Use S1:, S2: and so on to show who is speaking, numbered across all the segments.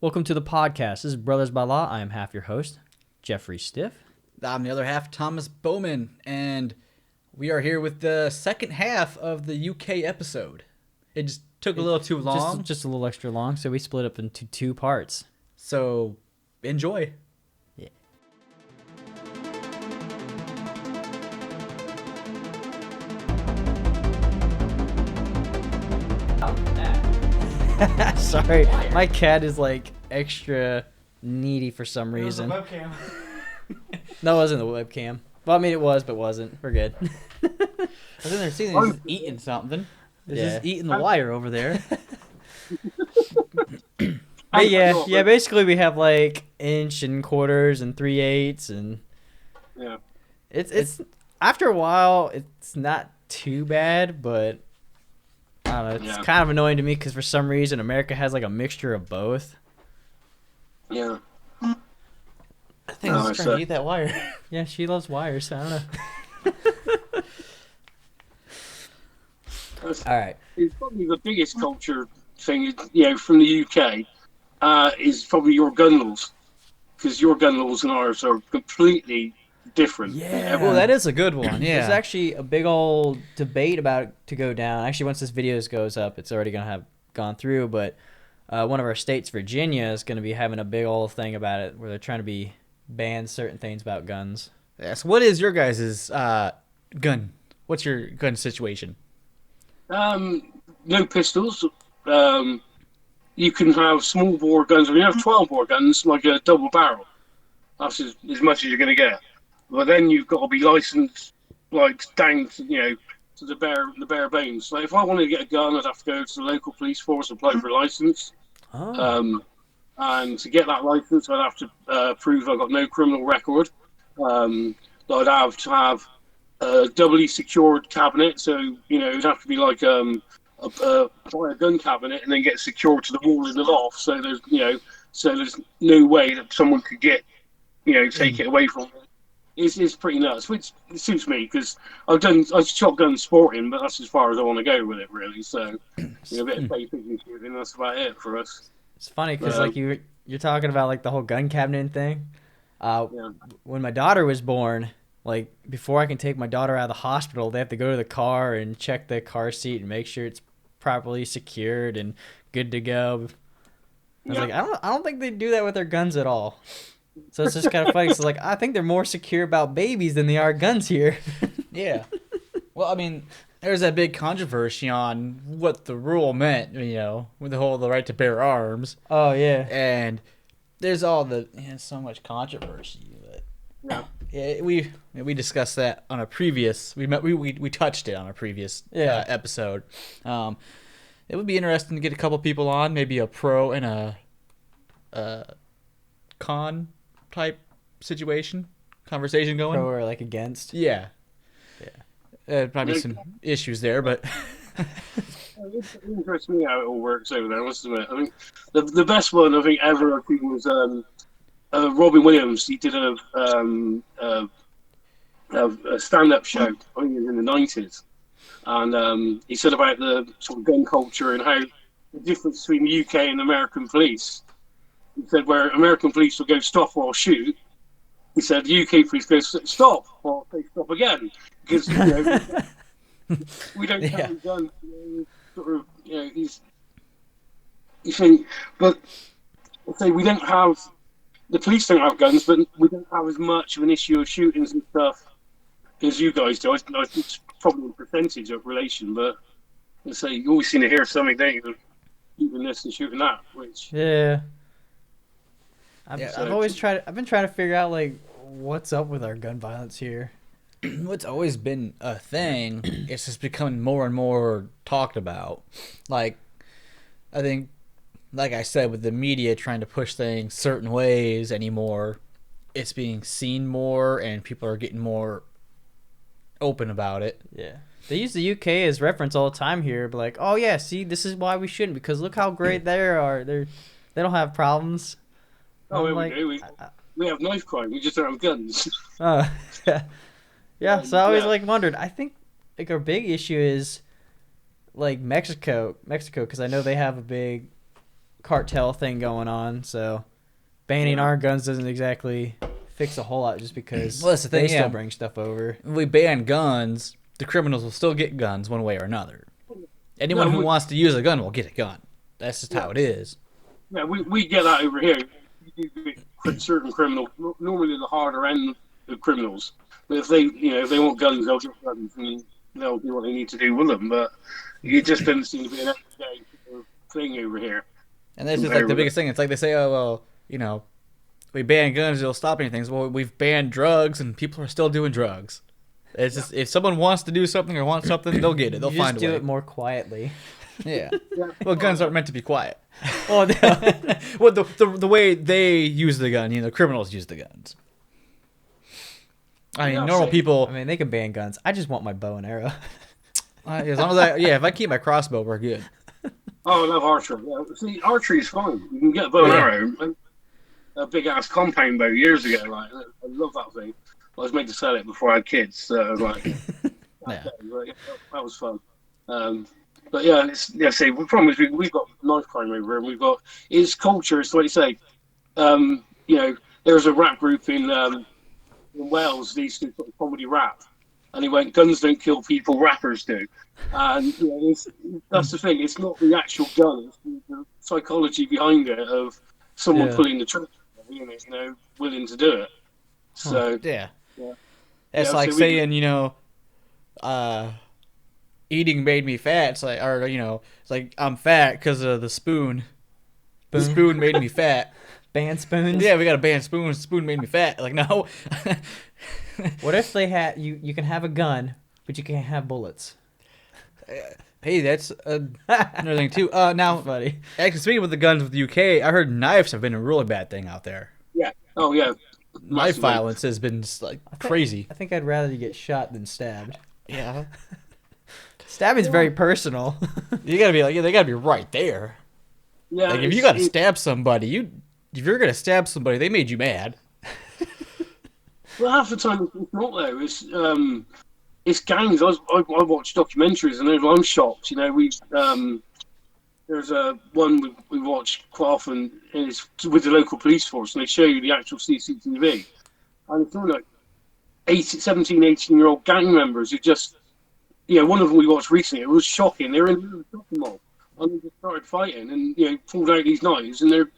S1: Welcome to the podcast. This is Brothers by Law. I am half your host, Jeffrey Stiff.
S2: I'm the other half, Thomas Bowman, and we are here with the second half of the UK episode. It just took a little too long.
S1: Just a little extra long, so we split up into two parts.
S2: So, enjoy.
S1: Yeah. Sorry, my cat is like extra needy for some reason.
S3: It was the webcam.
S1: No, it wasn't the webcam. Well, I mean, it was, but wasn't. We're good.
S2: I was in there seeing he's eating something. He's just eating the wire over there.
S1: But yeah. Basically, we have like inch and quarters and 3/8, and
S3: Yeah.
S1: It's after a while, it's not too bad, but I don't know. It's kind of annoying to me because for some reason America has like a mixture of both.
S3: Yeah.
S2: I think I was trying to eat that wire.
S1: Yeah, she loves wires. So I don't know. All right.
S3: It's probably the biggest culture thing, from the UK, is probably your gun laws. Because your gun laws and ours are completely different.
S1: Yeah. Well, that is a good one.
S2: Yeah.
S1: There's actually a big old debate about it to go down. Actually, once this video goes up, it's already going to have gone through. But one of our states, Virginia, is going to be having a big old thing about it where they're trying to ban certain things about guns.
S2: Yes. What is your guys' gun? What's your gun situation?
S3: No pistols. You can have small bore guns. We have 12 bore guns, like a double barrel. That's as much as you're going to get. But then you've got to be licensed, like down to, to the bare bones. Like if I wanted to get a gun, I'd have to go to the local police force and apply for a license.
S1: Oh.
S3: And to get that license, I'd have to prove I've got no criminal record. I'd have to have a doubly secured cabinet, so it'd have to be like buy a gun cabinet and then get secured to the wall in the loft. So there's no way that someone could get take it away from me. It's pretty nuts, which suits me because I've shotgun sporting, but that's as far as I want to go with it, really. So a bit of basic shooting, that's about it for us.
S1: It's funny because like you're talking about like the whole gun cabinet thing. When my daughter was born, like before I can take my daughter out of the hospital, they have to go to the car and check the car seat and make sure it's properly secured and good to go. I was like, I don't think they do that with their guns at all. So it's just kind of funny. So like, I think they're more secure about babies than they are guns here.
S2: Yeah. Well, I mean, there's that big controversy on what the rule meant, with the right to bear arms.
S1: Oh yeah.
S2: And there's so much controversy, but we discussed that on a previous. We touched it on a previous episode. It would be interesting to get a couple people on, maybe a pro and a con type conversation going.
S1: Pro or like against.
S2: Yeah. Probably some issues there, but
S3: it interests me how it all works over there. I must admit, I think the best one I think ever was Robin Williams. He did a stand-up show. I think it was in the 90s, and he said about the sort of gun culture and how the difference between the UK and American police. He said where American police will go stop or shoot. He said UK police go stop or they stop again because we don't have guns. You think, but say we don't have the police don't have guns, but we don't have as much of an issue of shootings and stuff as you guys do. I think it's probably a percentage of relation, but let's say you always seem to hear something, don't you? Shooting this and shooting that, which
S1: I've been trying to figure out like what's up with our gun violence here.
S2: What's always been a thing, it's just becoming more and more talked about. Like, I think, like I said, with the media trying to push things certain ways anymore, it's being seen more and people are getting more open about it.
S1: Yeah. They use the UK as reference all the time here, but like, oh yeah, see, this is why we shouldn't, because look how great they are. They don't have problems.
S3: we do. We have knife crime. We just don't have guns.
S1: Yeah. So I always like wondered. I think like our big issue is like Mexico, because I know they have a big cartel thing going on, so banning our guns doesn't exactly fix a whole lot just because
S2: that's the thing,
S1: they still bring stuff over.
S2: If we ban guns, the criminals will still get guns one way or another. Anyone who wants to use a gun will get a gun. That's just how it is.
S3: Yeah, we get that over here. For certain criminals, normally the harder end of criminals. But if they want guns, they'll get guns and they'll do what they need to do with them. But it just doesn't seem to be an everyday thing over here.
S2: And that's just like the biggest thing. It's like they say, oh, well, we ban guns, it'll stop anything. Well, we've banned drugs, and people are still doing drugs. It's just, if someone wants to do something or wants something, they'll get it. They'll find a way.
S1: Just do it more quietly.
S2: Yeah. Well, guns aren't meant to be quiet. Well, the way they use the gun, the criminals use the guns. I mean, normal people.
S1: I mean, they can ban guns. I just want my bow and arrow.
S2: As long as if I keep my crossbow, we're good.
S3: Oh, I love archery. Yeah. See, archery is fun. You can get a bow and arrow, a big ass compound bow years ago. Like, I love that thing. I was made to sell it before I had kids, so I was like, that was fun. But yeah, see, the problem is we've got knife crime over here, and we've got it's culture. It's what you say. There's a rap group in Wales. They used to do comedy rap, and he went, "Guns don't kill people, rappers do." And that's the thing. It's not the actual gun; it's the psychology behind it of someone pulling the trigger, willing to do it. So
S2: it's like saying, eating made me fat. It's like, it's like I'm fat because of the spoon. The spoon made me fat.
S1: Ban spoons?
S2: Yeah, we got to ban spoons. Spoon made me fat. Like, no.
S1: What if they had you can have a gun, but you can't have bullets?
S2: Hey, that's another thing too. Now,
S1: funny.
S2: Actually, speaking with the guns with the UK, I heard knives have been a really bad thing out there.
S3: Yeah. Oh yeah.
S2: Knife violence has been crazy.
S1: I think I'd rather you get shot than stabbed.
S2: Yeah.
S1: Stabbing's very personal.
S2: You gotta be they gotta be right there.
S3: Yeah.
S2: Like if you gotta stab somebody, if you're gonna stab somebody, they made you mad.
S3: Well, half the time it's not though. It's gangs. I watch documentaries and I'm shocked. There's one we watch quite often, and it's with the local police force, and they show you the actual CCTV. And it's all like 17, 18-year-old gang members who just, one of them we watched recently, it was shocking. They were in the middle of a shopping mall, and they just started fighting, and, pulled out these knives, and they're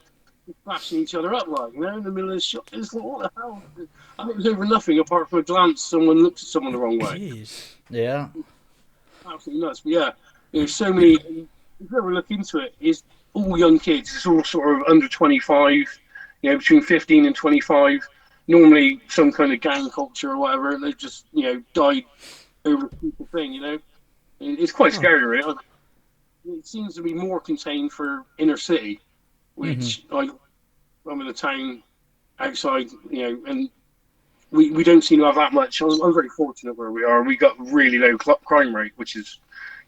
S3: flashing each other up, in the middle of the shop. It's like, what the hell? And it was over nothing apart from a glance, someone looked at someone the wrong way.
S2: Jeez. Yeah.
S3: Absolutely nuts. But yeah, there's so many. If you ever look into it, it's all young kids. It's all sort of under 25, between 15 and 25. Normally some kind of gang culture or whatever, and they've just, died over a simple thing, It's quite scary, really. It seems to be more contained for inner city, which I'm in a town outside, and we don't seem to have that much. I'm very fortunate where we are. We got really low crime rate, which is,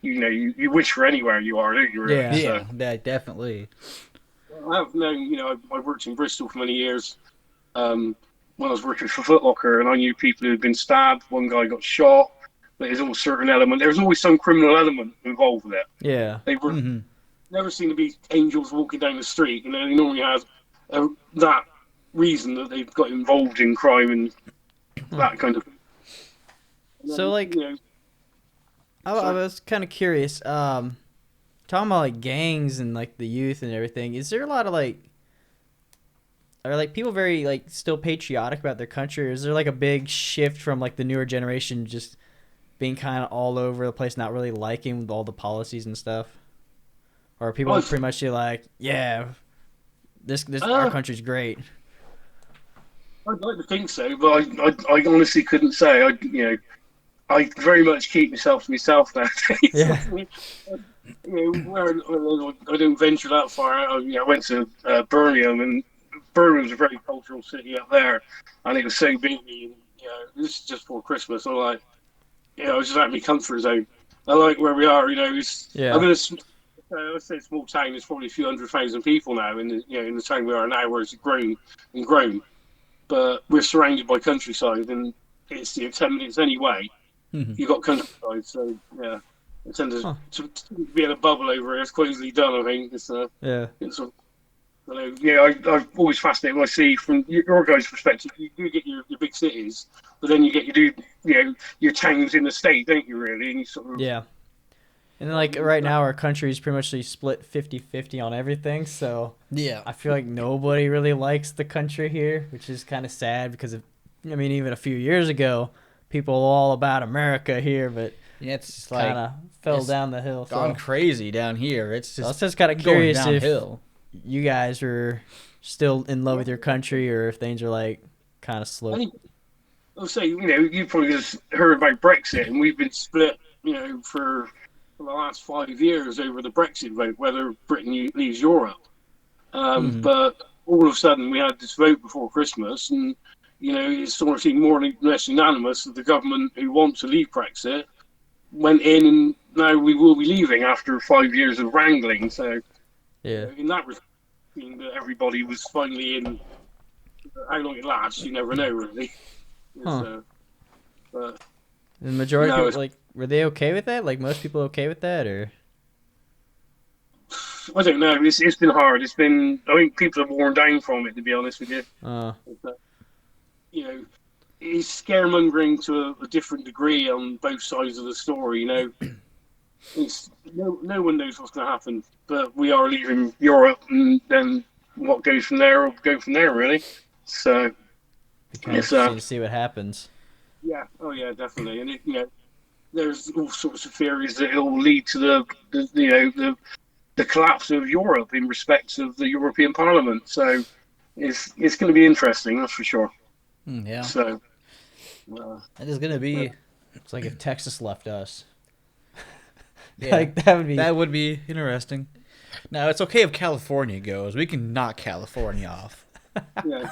S3: you wish for anywhere you are, don't you? Really?
S2: Yeah, definitely.
S3: I have known, I worked in Bristol for many years when I was working for Foot Locker, and I knew people who had been stabbed. One guy got shot. But there's always a certain element. There's always some criminal element involved with it.
S1: Yeah.
S3: They were never seem to be angels walking down the street. They normally have that reason that they've got involved in crime and that kind of thing.
S1: So, I was kind of curious. Talking about gangs and the youth and everything. Is there a lot of are people very still patriotic about their country? Or is there a big shift from the newer generation just being kind of all over the place, not really liking all the policies and stuff? Or are people pretty much this our country's great?
S3: I'd like to think so, but I honestly couldn't say. I very much keep myself to myself nowadays.
S1: Yeah.
S3: Where I don't venture that far out. I went to Birmingham, and Birmingham's a very cultural city up there, and it was so busy. And, this is just before Christmas. I'm like, I was just out of my comfort zone. I like where we are. It's, I'm in let's say a small town. There's probably a few 100,000 people now in the town we are now, where it's grown and grown. But we're surrounded by countryside, and it's 10 minutes anyway. You've got countryside, so I tend to be in a bubble over here. It's quite easily done, I think. It's So, yeah, I've always fascinated when I see from your guys' perspective. You do get your big cities, but then you get your towns in the state, don't you? Really, and you sort of
S1: Yeah. And like right now, our country is pretty much split 50-50 on everything. So
S2: Yeah.
S1: I feel like nobody really likes the country here, which is kind of sad because I mean, even a few years ago, people were all about America here, but
S2: Yeah, it's just
S1: kind of fell
S2: it's
S1: down the hill.
S2: gone crazy down here. It's
S1: So I was
S2: just
S1: just kind of
S2: going
S1: curious if
S2: downhill.
S1: you guys are still in love with your country or if things are like kind of slow.
S3: I think I'll say, you probably just heard about Brexit, and we've been split, for the last 5 years over the Brexit vote, whether Britain leaves Europe. But all of a sudden, we had this vote before Christmas, and it's sort of seemed more or less unanimous that the government who wants to leave Brexit went in, and now we will be leaving after 5 years of wrangling. So,
S1: Yeah.
S3: in that respect, that everybody was finally in. How long it lasts, you never know, really.
S1: Huh.
S3: But
S1: The majority of people, like, were they okay with that? Like, most people okay with that, or?
S3: I don't know. It's been hard. I think people have worn down from it, to be honest with you. But, it's scaremongering to a different degree on both sides of the story. It's no one knows what's going to happen, but we are leaving Europe, and then what goes from there will go from there, really. So
S1: Be kind of interesting to see what happens.
S3: yeah, oh yeah, definitely, and there's all sorts of theories that it will lead to the collapse of Europe in respect of the European Parliament. So it's going to be interesting, that's for sure.
S2: Yeah.
S3: So
S2: that is going to be.
S1: It's like if Texas left us.
S2: Yeah,
S1: like
S2: that would be interesting. Now it's okay if California goes. We can knock California off.
S3: Yeah.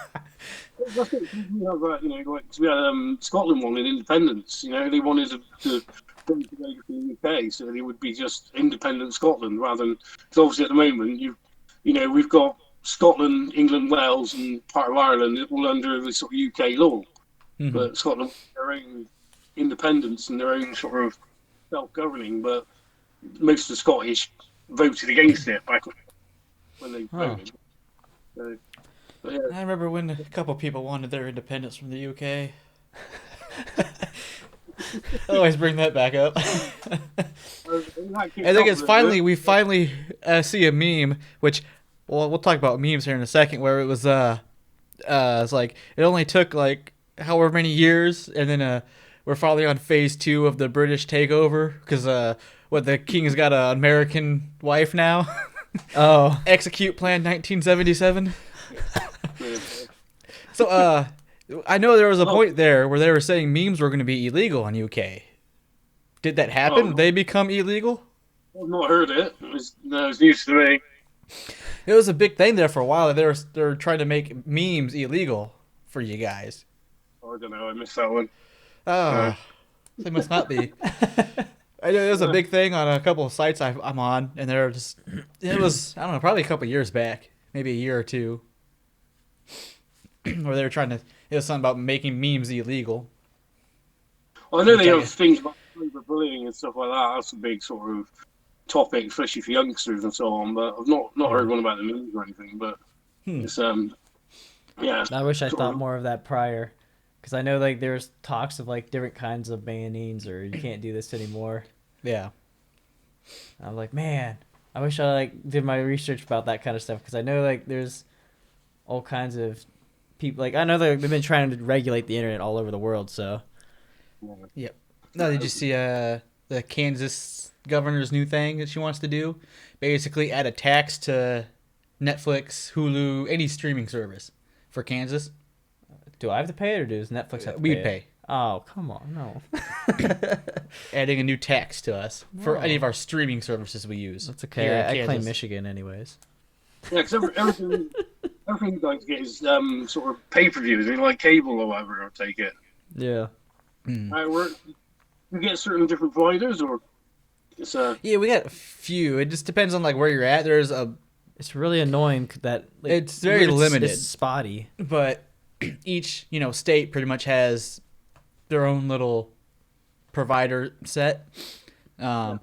S3: That's it. We had Scotland wanted independence. They wanted to go to the UK, so they would be just independent Scotland rather than. Because obviously at the moment we've got Scotland, England, Wales, and part of Ireland all under the sort of UK law, but Scotland their own independence and their own sort of self-governing. But most of the Scottish voted against it back when they voted. So, yeah.
S2: I remember when a couple people wanted their independence from the UK. I always bring that back up. I think we finally see a meme, which we'll talk about memes here in a second, where it was it's like it only took like however many years, and then we're finally on phase 2 of the British takeover because the king's got an American wife now.
S1: Oh,
S2: execute plan 1977. So, I know there was a point there where they were saying memes were going to be illegal in UK. Did that happen? They become illegal?
S3: I've not heard it. It's news to me.
S2: It was a big thing there for a while. They were trying to make memes illegal for you guys.
S3: I don't know. I missed that one.
S2: Oh, they must not be. I know it was a big thing on a couple of sites I'm on, and it was, I don't know, probably a couple of years back, maybe a year or two. Where they were it was something about making memes illegal.
S3: Well, I know they have things about cyberbullying and stuff like that. That's a big sort of topic, especially for youngsters and so on. But I've not heard one about the memes or anything. But it's yeah.
S1: I wish I thought more of that prior, because I know like there's talks of like different kinds of bannings or you can't do this anymore.
S2: Yeah.
S1: I'm like, man, I wish I like did my research about that kind of stuff, because I know like there's all kinds of people, like I know they've been trying to regulate the internet all over the world. So
S2: yep. No, did you see the Kansas governor's new thing that she wants to do? Basically add a tax to Netflix, Hulu, any streaming service for Kansas.
S1: Do I have to pay it, or does Netflix have to
S2: we
S1: pay
S2: pay.
S1: It? Oh, come on, no.
S2: Adding a new tax to us for any of our streaming services we use.
S1: That's okay. I claim Michigan anyways.
S3: Yeah, because everything you guys get is sort of pay-per-views, like cable or whatever, or take it.
S1: Yeah.
S3: You get certain different providers, or it's
S2: yeah, we got a few. It just depends on like where you're at.
S1: It's really annoying that like,
S2: it's very limited.
S1: It's spotty.
S2: But each state pretty much has their own little provider set. I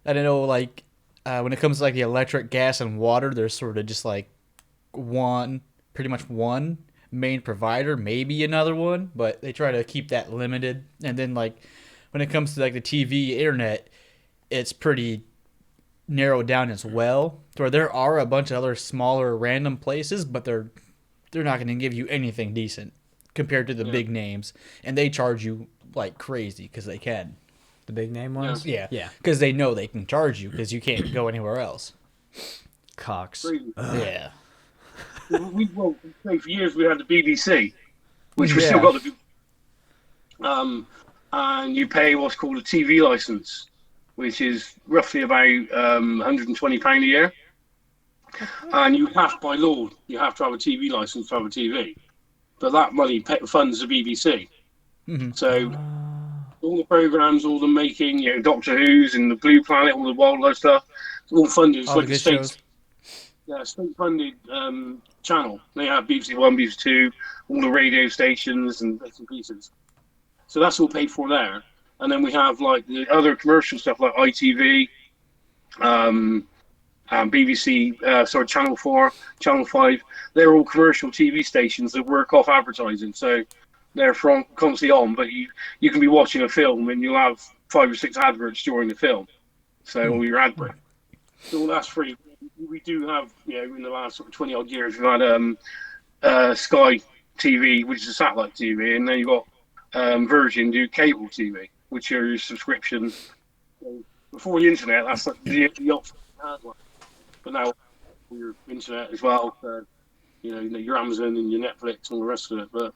S2: don't know, like when it comes to like the electric, gas, and water, there's sort of just like pretty much one main provider, maybe another one, but they try to keep that limited. And then like when it comes to like the TV, internet, it's pretty narrowed down as well. Where there are a bunch of other smaller random places, but they're not going to give you anything decent compared to the big names, and they charge you like crazy because they can.
S1: The big name ones?
S2: Yeah. Because they know they can charge you because you can't go anywhere else.
S1: Cox.
S2: Yeah.
S3: For years we had the BBC, which we still got the. And you pay what's called a TV license, which is roughly about £120 a year. And you have, by law, you have to have a TV license to have a TV. But that money funds the BBC. Mm-hmm. So all the programs, all the making, Doctor Who's and the Blue Planet, all the wildlife stuff, it's all funded. It's like a state-funded channel. They have BBC One, BBC Two, all the radio stations and bits and pieces. So that's all paid for there. And then we have like the other commercial stuff like ITV, BBC, Channel 4, Channel 5. They're all commercial TV stations that work off advertising. So they're constantly on, but you can be watching a film and you'll have 5 or 6 adverts during the film. So all your ad break. So all that's free. We do have, in the last sort of 20 odd years, we've had Sky TV, which is a satellite TV, and then you've got Virgin do cable TV, which are your subscription. So before the internet, that's like the option you had one. But now your internet as well, your Amazon and your Netflix and all the rest of it. But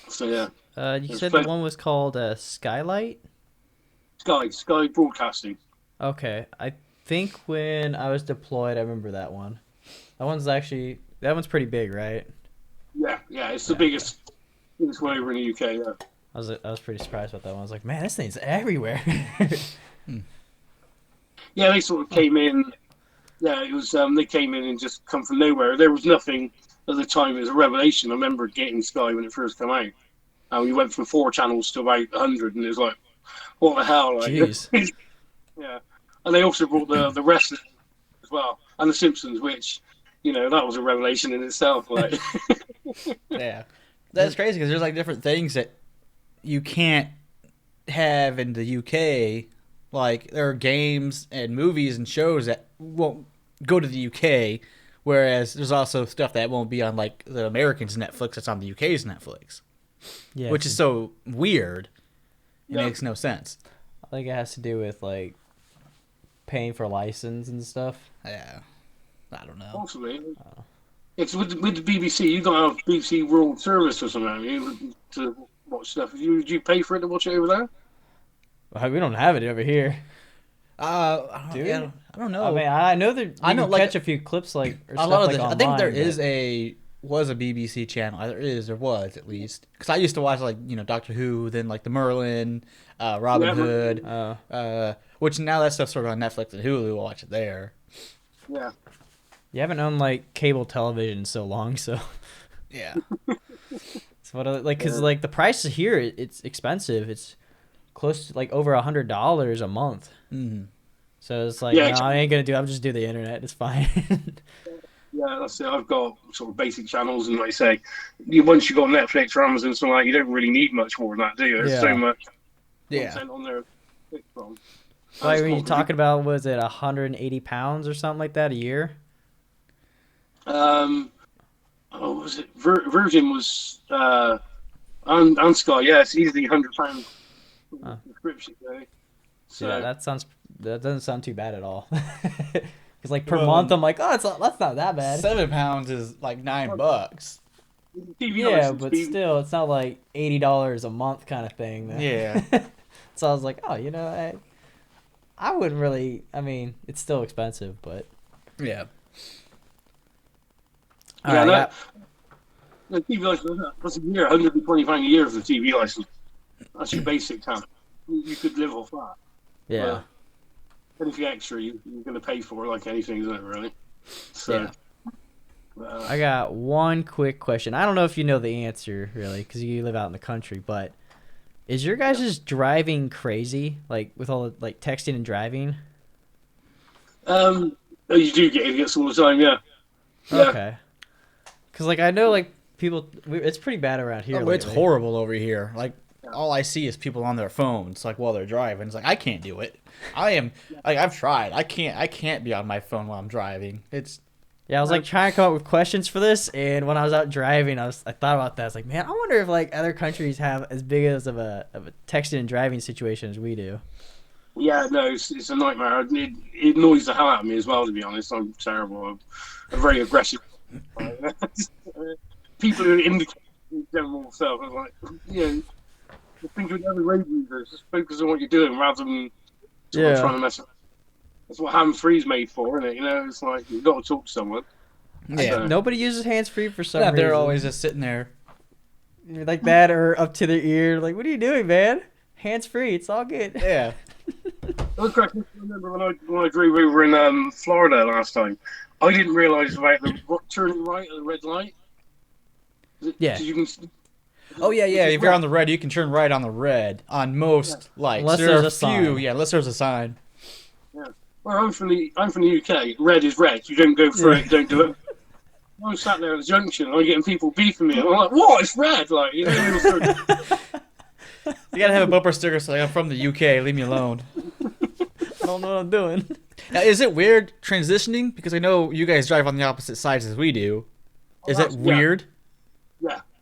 S3: so yeah.
S1: You said the one was called Skylight?
S3: Sky Broadcasting.
S1: Okay, I think when I was deployed, I remember that one. That one's pretty big, right?
S3: Yeah, it's the biggest one over in the UK. Yeah.
S1: I was pretty surprised about that one. I was like, man, this thing's everywhere.
S3: Yeah, they sort of came in. Yeah, it was. They came in and just come from nowhere. There was nothing at the time. It was a revelation. I remember getting Sky when it first came out, and we went from 4 channels to about 100, and it was like, what the hell? Like,
S1: jeez.
S3: Yeah, and they also brought the wrestling as well, and the Simpsons, which that was a revelation in itself. Like,
S2: yeah, that's crazy because there's like different things that you can't have in the UK. Like there are games and movies and shows that won't go to the UK, whereas there's also stuff that won't be on like the Americans' Netflix that's on the UK's Netflix. Yeah, which is so weird. It makes no sense.
S1: I think it has to do with like paying for license and stuff.
S2: Yeah, I don't know.
S3: Possibly. It's with the BBC. You don't have BBC World Service or something to watch stuff. Do you pay for it to watch it over there?
S1: We don't have it over here.
S2: I don't know.
S1: I mean, I know that you can catch a few clips like or stuff like online.
S2: I think there was a BBC channel. There was at least, because I used to watch like Doctor Who, then like the Merlin, Robin Hood, which now that stuff's sort of on Netflix and Hulu. We'll watch it there.
S3: Yeah.
S1: You haven't owned like cable television so long, so
S2: yeah.
S1: So what because like the prices here, it's expensive. It's close to like over $100 a month.
S2: Mm-hmm.
S1: So it's like, no, I ain't gonna I'll just do the internet. It's fine.
S3: Yeah, that's it. I've got sort of basic channels, and like I say, once you got Netflix or Amazon, something like, you don't really need much more than that, do you? There's so much content on there.
S1: Like when you're talking about, was it £180 or something like that a year?
S3: Was it Virgin was and Sky? Yeah, it's easily £100 subscription.
S1: So yeah, that doesn't sound too bad at all. Because like per month, I'm like, that's not that bad.
S2: £7 is like $9.
S1: Yeah, but still, it's not like $80 a month kind of thing. Though.
S2: Yeah.
S1: So I was like, I wouldn't really. I mean, it's still expensive, but
S2: yeah.
S3: The TV license, that's a year, £120 a year for the TV license. That's your basic time. You could live off that.
S1: Yeah.
S3: Anything extra, you're going to pay for, like anything, isn't it, really? So,
S1: yeah. I got one quick question. I don't know if you know the answer, really, because you live out in the country, but is your guys just driving crazy, like with all the like texting and driving?
S3: You do get idiots all the time, yeah.
S1: Okay. Because like I know like people, it's pretty bad around here.
S2: Oh, it's horrible over here. Like all I see is people on their phones, like while they're driving. It's like I can't do it. I am like I've tried. I can't be on my phone while I'm driving.
S1: Yeah, I was like trying to come up with questions for this, and when I was out driving, I thought about that. I was like, man, I wonder if like other countries have as big of a texting and driving situation as we do.
S3: Yeah, no, it's a nightmare. It annoys the hell out of me as well, to be honest. I'm terrible. I'm very aggressive. People who indicate general stuff, I'm like, think of other road users. Just focus on what you're doing rather than sort of trying to mess up. That's what hands-free is made for, isn't it? You know, it's like you've got to talk to someone.
S2: Yeah.
S1: Nobody uses hands-free for some reason.
S2: They're always just sitting there.
S1: Like that or up to their ear. Like, what are you doing, man? Hands-free. It's all good.
S2: Yeah.
S3: I remember when I drove over in Florida last time, I didn't realise about the turning right at the red light.
S1: Yeah.
S2: Oh yeah. If you're on the red, you can turn right on the red on most lights.
S1: Unless there's a sign.
S2: Yeah, unless there's a sign.
S3: Yeah. Well, I'm from the UK. Red is red. You don't go through it. You don't do it. I'm sat there at the junction. And I'm getting people beefing me. And I'm like, "What? It's red!" Like, you
S2: gotta have a bumper sticker saying, "I'm from the UK. Leave me alone."
S1: I don't know what I'm doing.
S2: Now, is it weird transitioning? Because I know you guys drive on the opposite sides as we do. Is it weird?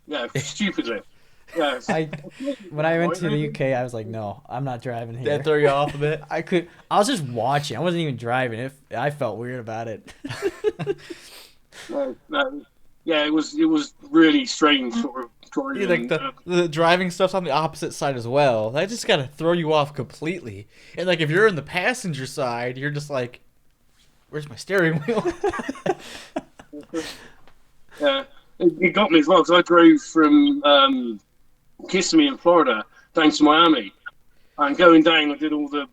S3: Yeah, stupidly. Yeah.
S1: When I went to the UK, I was like, no, I'm not driving here.
S2: That throw you off a bit?
S1: I was just watching. I wasn't even driving. I felt weird about it.
S3: No. Yeah, it was really strange sort of driving.
S2: Yeah, like the driving stuff's on the opposite side as well. That just gotta throw you off completely. And like if you're in the passenger side, you're just like, where's my steering wheel?
S3: Yeah, it got me as well because I drove from Kissimmee in Florida down to Miami, and going down I did all the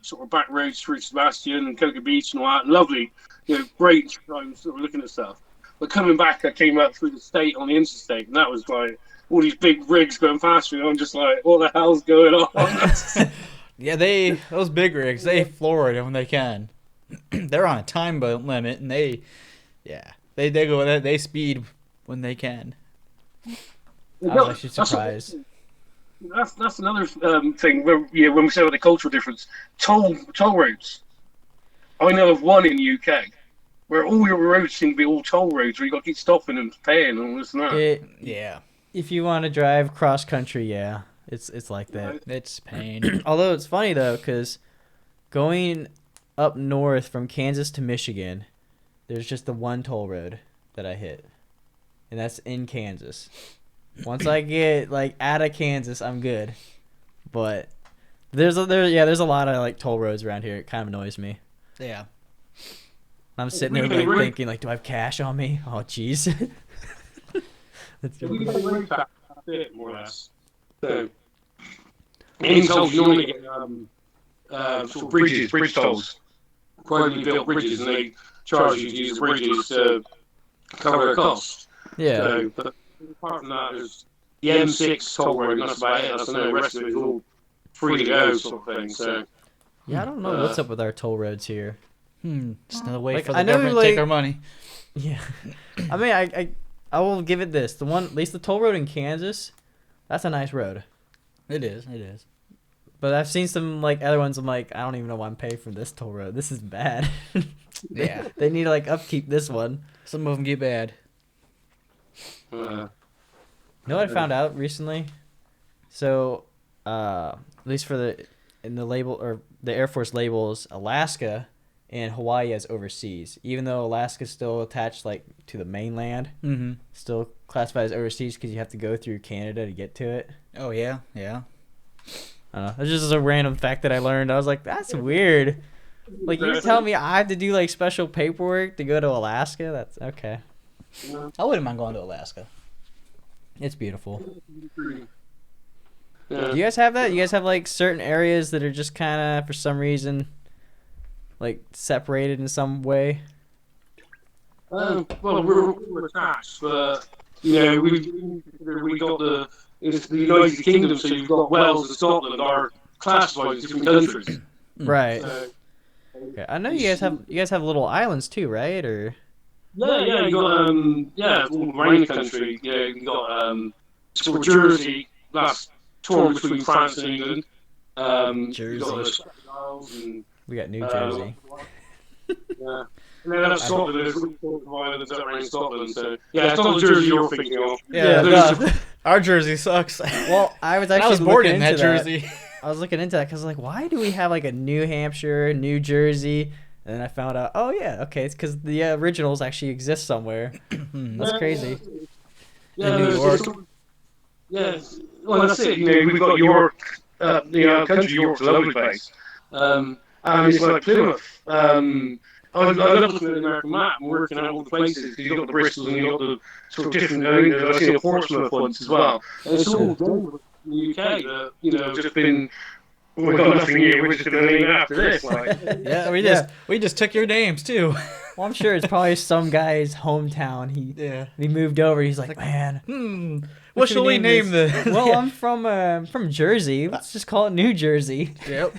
S3: sort of back roads through Sebastian and Cocoa Beach and all that. Lovely, great. I was sort of looking at stuff. But coming back, I came up through the state on the interstate, and that was like all these big rigs going past me. And I'm just like, what the hell's going on?
S2: Yeah, those big rigs, they floor it when they can. They're on a time limit, and they go, they speed when they can.
S1: I was actually surprised.
S3: That's another thing where when we say about the cultural difference, toll roads. I know of one in the UK. Where all your roads seem to be all toll roads, where you got to keep stopping and paying and all this and that.
S1: If you want to drive cross country, it's like that.
S3: Right.
S2: It's pain.
S1: Although it's funny though, because going up north from Kansas to Michigan, there's just the one toll road that I hit, and that's in Kansas. Once I get like out of Kansas, I'm good. But there's a lot of like toll roads around here. It kind of annoys me.
S2: Yeah.
S1: I'm sitting there like thinking, like, do I have cash on me? Oh, jeez.
S3: We get a road tax, that's it, more or less. So, in tolls, you normally get sort of bridge tolls, privately built bridges, and they charge you to use the bridges to cover their costs.
S1: Yeah.
S3: So, but apart from that, there's the M6 toll road, and that's about it. The rest of it is all free to go, sort of thing. So,
S1: yeah, I don't know what's up with our toll roads here.
S2: Just another way
S1: like,
S2: for the government to take our money.
S1: Yeah. I mean, I will give it this. The one, at least the toll road in Kansas, that's a nice road.
S2: It is.
S1: But I've seen some like other ones. I'm like, I don't even know why I'm paying for this toll road. This is bad.
S2: Yeah.
S1: They need to like upkeep this one.
S2: Some of them get bad.
S1: You know what I found out recently? So, at least in the label or the Air Force labels, Alaska and Hawaii as overseas, even though Alaska's still attached like to the mainland, still classified as overseas because you have to go through Canada to get to it.
S2: Oh yeah.
S1: I don't know. It's just a random fact that I learned. I was like, that's weird. Like you tell me I have to do like special paperwork to go to Alaska? That's okay.
S2: I wouldn't mind going to Alaska.
S1: It's beautiful.
S3: Yeah.
S1: Do you guys have that? You guys have like certain areas that are just kind of for some reason like separated in some way?
S3: Well, we're attached, but we got the United Kingdom, so you've got Wales and Scotland are classified as different countries.
S1: Right. Okay. I know you guys have little islands too, right? Or
S3: Yeah, you got all around the country. You got sort of Jersey. That's torn between France and England. You got
S2: Jersey.
S3: the Scottish Isles and
S1: We got New
S3: uh,
S1: Jersey.
S3: yeah. And then up Scotland, there's really sort of islands up around Scotland. So yeah, it's not the Jersey you're thinking of.
S2: Yeah,
S1: no.
S2: our Jersey sucks.
S1: Well, I was
S2: And I
S1: actually
S2: was born
S1: looking
S2: in
S1: into
S2: that Jersey.
S1: I was looking into that because like, why do we have like a New Hampshire, New Jersey? And then I found out, oh yeah, okay, it's because the originals actually exist somewhere. That's crazy.
S3: Yeah,
S1: In New York.
S3: Yeah, well, that's it. We've got York, country York's a lovely place. And it's like Plymouth. I love looking at the American map and working out all the places because you've got the Bristols and you've got the sort of different. I've seen a Portsmouth once as well. And it's all in the UK that have just been. We've got nothing here. We're just going to name it after this. Like.
S2: Yeah, we just took your names too.
S1: Well, I'm sure it's probably some guy's hometown. He moved over. He's like, man,
S2: what shall we name this?
S1: Well, I'm from Jersey. Let's just call it New Jersey.
S2: Yep.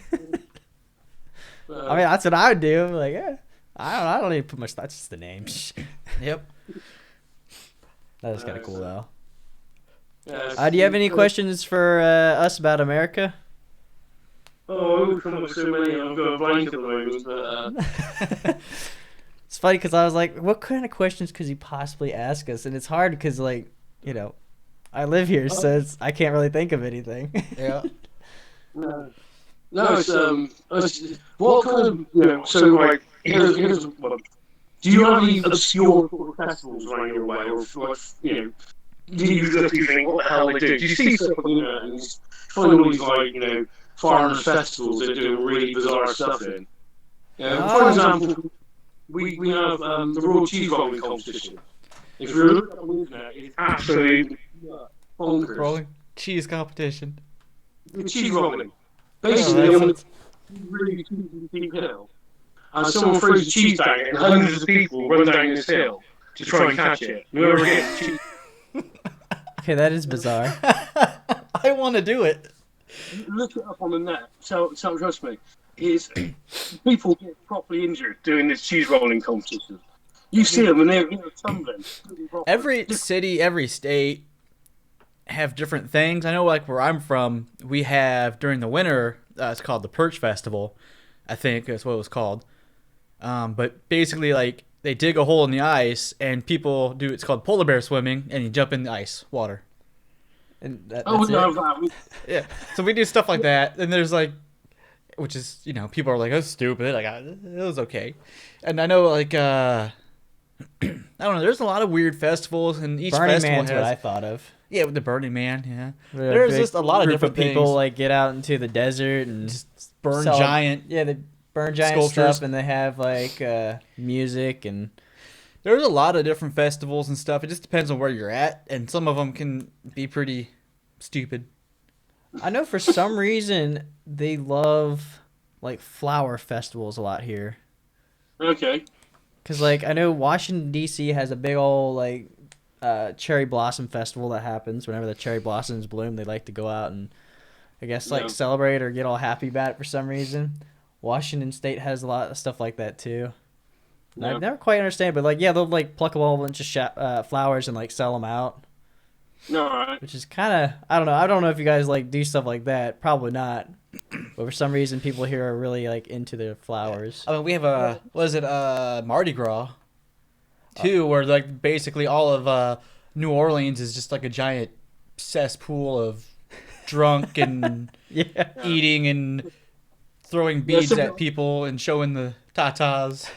S1: I mean, that's what I would do. Like, yeah, I don't even put much. That's just the names.
S2: Yep.
S1: That is kind of cool though.
S3: Yeah,
S1: Do you have any questions for us about America?
S3: Oh, we've come up with so many. I've got a blank at the moment. But,
S1: It's funny because I was like, what kind of questions could he possibly ask us? And it's hard because, like, I live here, so I can't really think of anything.
S2: Yeah.
S3: No, it's what kind of so like here's what. Do you have any obscure sort of festivals around your way, or like do you look and think what the hell they do? Do you see stuff on the internet and you find all these like foreigners festivals that do really bizarre stuff in? For example, we have the Royal Cheese Rolling competition. If you look on the internet, it's absolutely bonkers.
S2: Rolling cheese competition.
S3: The cheese rolling. Basically, on a really steep hill, and someone throws a cheese down it, and hundreds of people run down this hill to try and catch it. Whoever gets the cheese.
S1: Okay, that is bizarre.
S2: I want to do it.
S3: Look it up on the net. So trust me, people get properly injured doing this cheese rolling competition. You see them and they're tumbling.
S2: Every city, every state have different things. I know, like where I'm from, we have during the winter. It's called the Perch Festival. I think that's what it was called. But basically, like they dig a hole in the ice and people do. It's called polar bear swimming, and you jump in the ice water.
S1: And that's
S3: that.
S2: Yeah. So we do stuff like that, and there's like, which is people are like, "That's stupid." Like it was okay, and I know like I don't know. There's a lot of weird festivals, and each
S1: Burning
S2: festival
S1: Man's
S2: has.
S1: what I thought of.
S2: Yeah, with the Burning Man. Yeah,
S1: Where
S2: there's just a lot of different
S1: people
S2: things.
S1: like get out into the desert and
S2: Just burn giant.
S1: Yeah, they burn giant
S2: sculptures.
S1: stuff, and they have like music and.
S2: There's a lot of different festivals and stuff. It just depends on where you're at, and some of them can be pretty stupid.
S1: I know for some reason they love like flower festivals a lot here.
S3: Okay.
S1: Cause like I know Washington D.C. has a big old like cherry blossom festival that happens whenever the cherry blossoms bloom. They like to go out and I guess like celebrate or get all happy about it for some reason. Washington State has a lot of stuff like that too. Yeah. I never quite understand, but like yeah, they'll like pluck a whole bunch of flowers and like sell them out.
S3: All right.
S1: Which is kind of I don't know. I don't know if you guys like do stuff like that. Probably not. But for some reason, people here are really like into their flowers.
S2: I mean, we have Mardi Gras, too, where like basically all of New Orleans is just like a giant cesspool of drunk and eating and throwing beads at people and showing the tatas.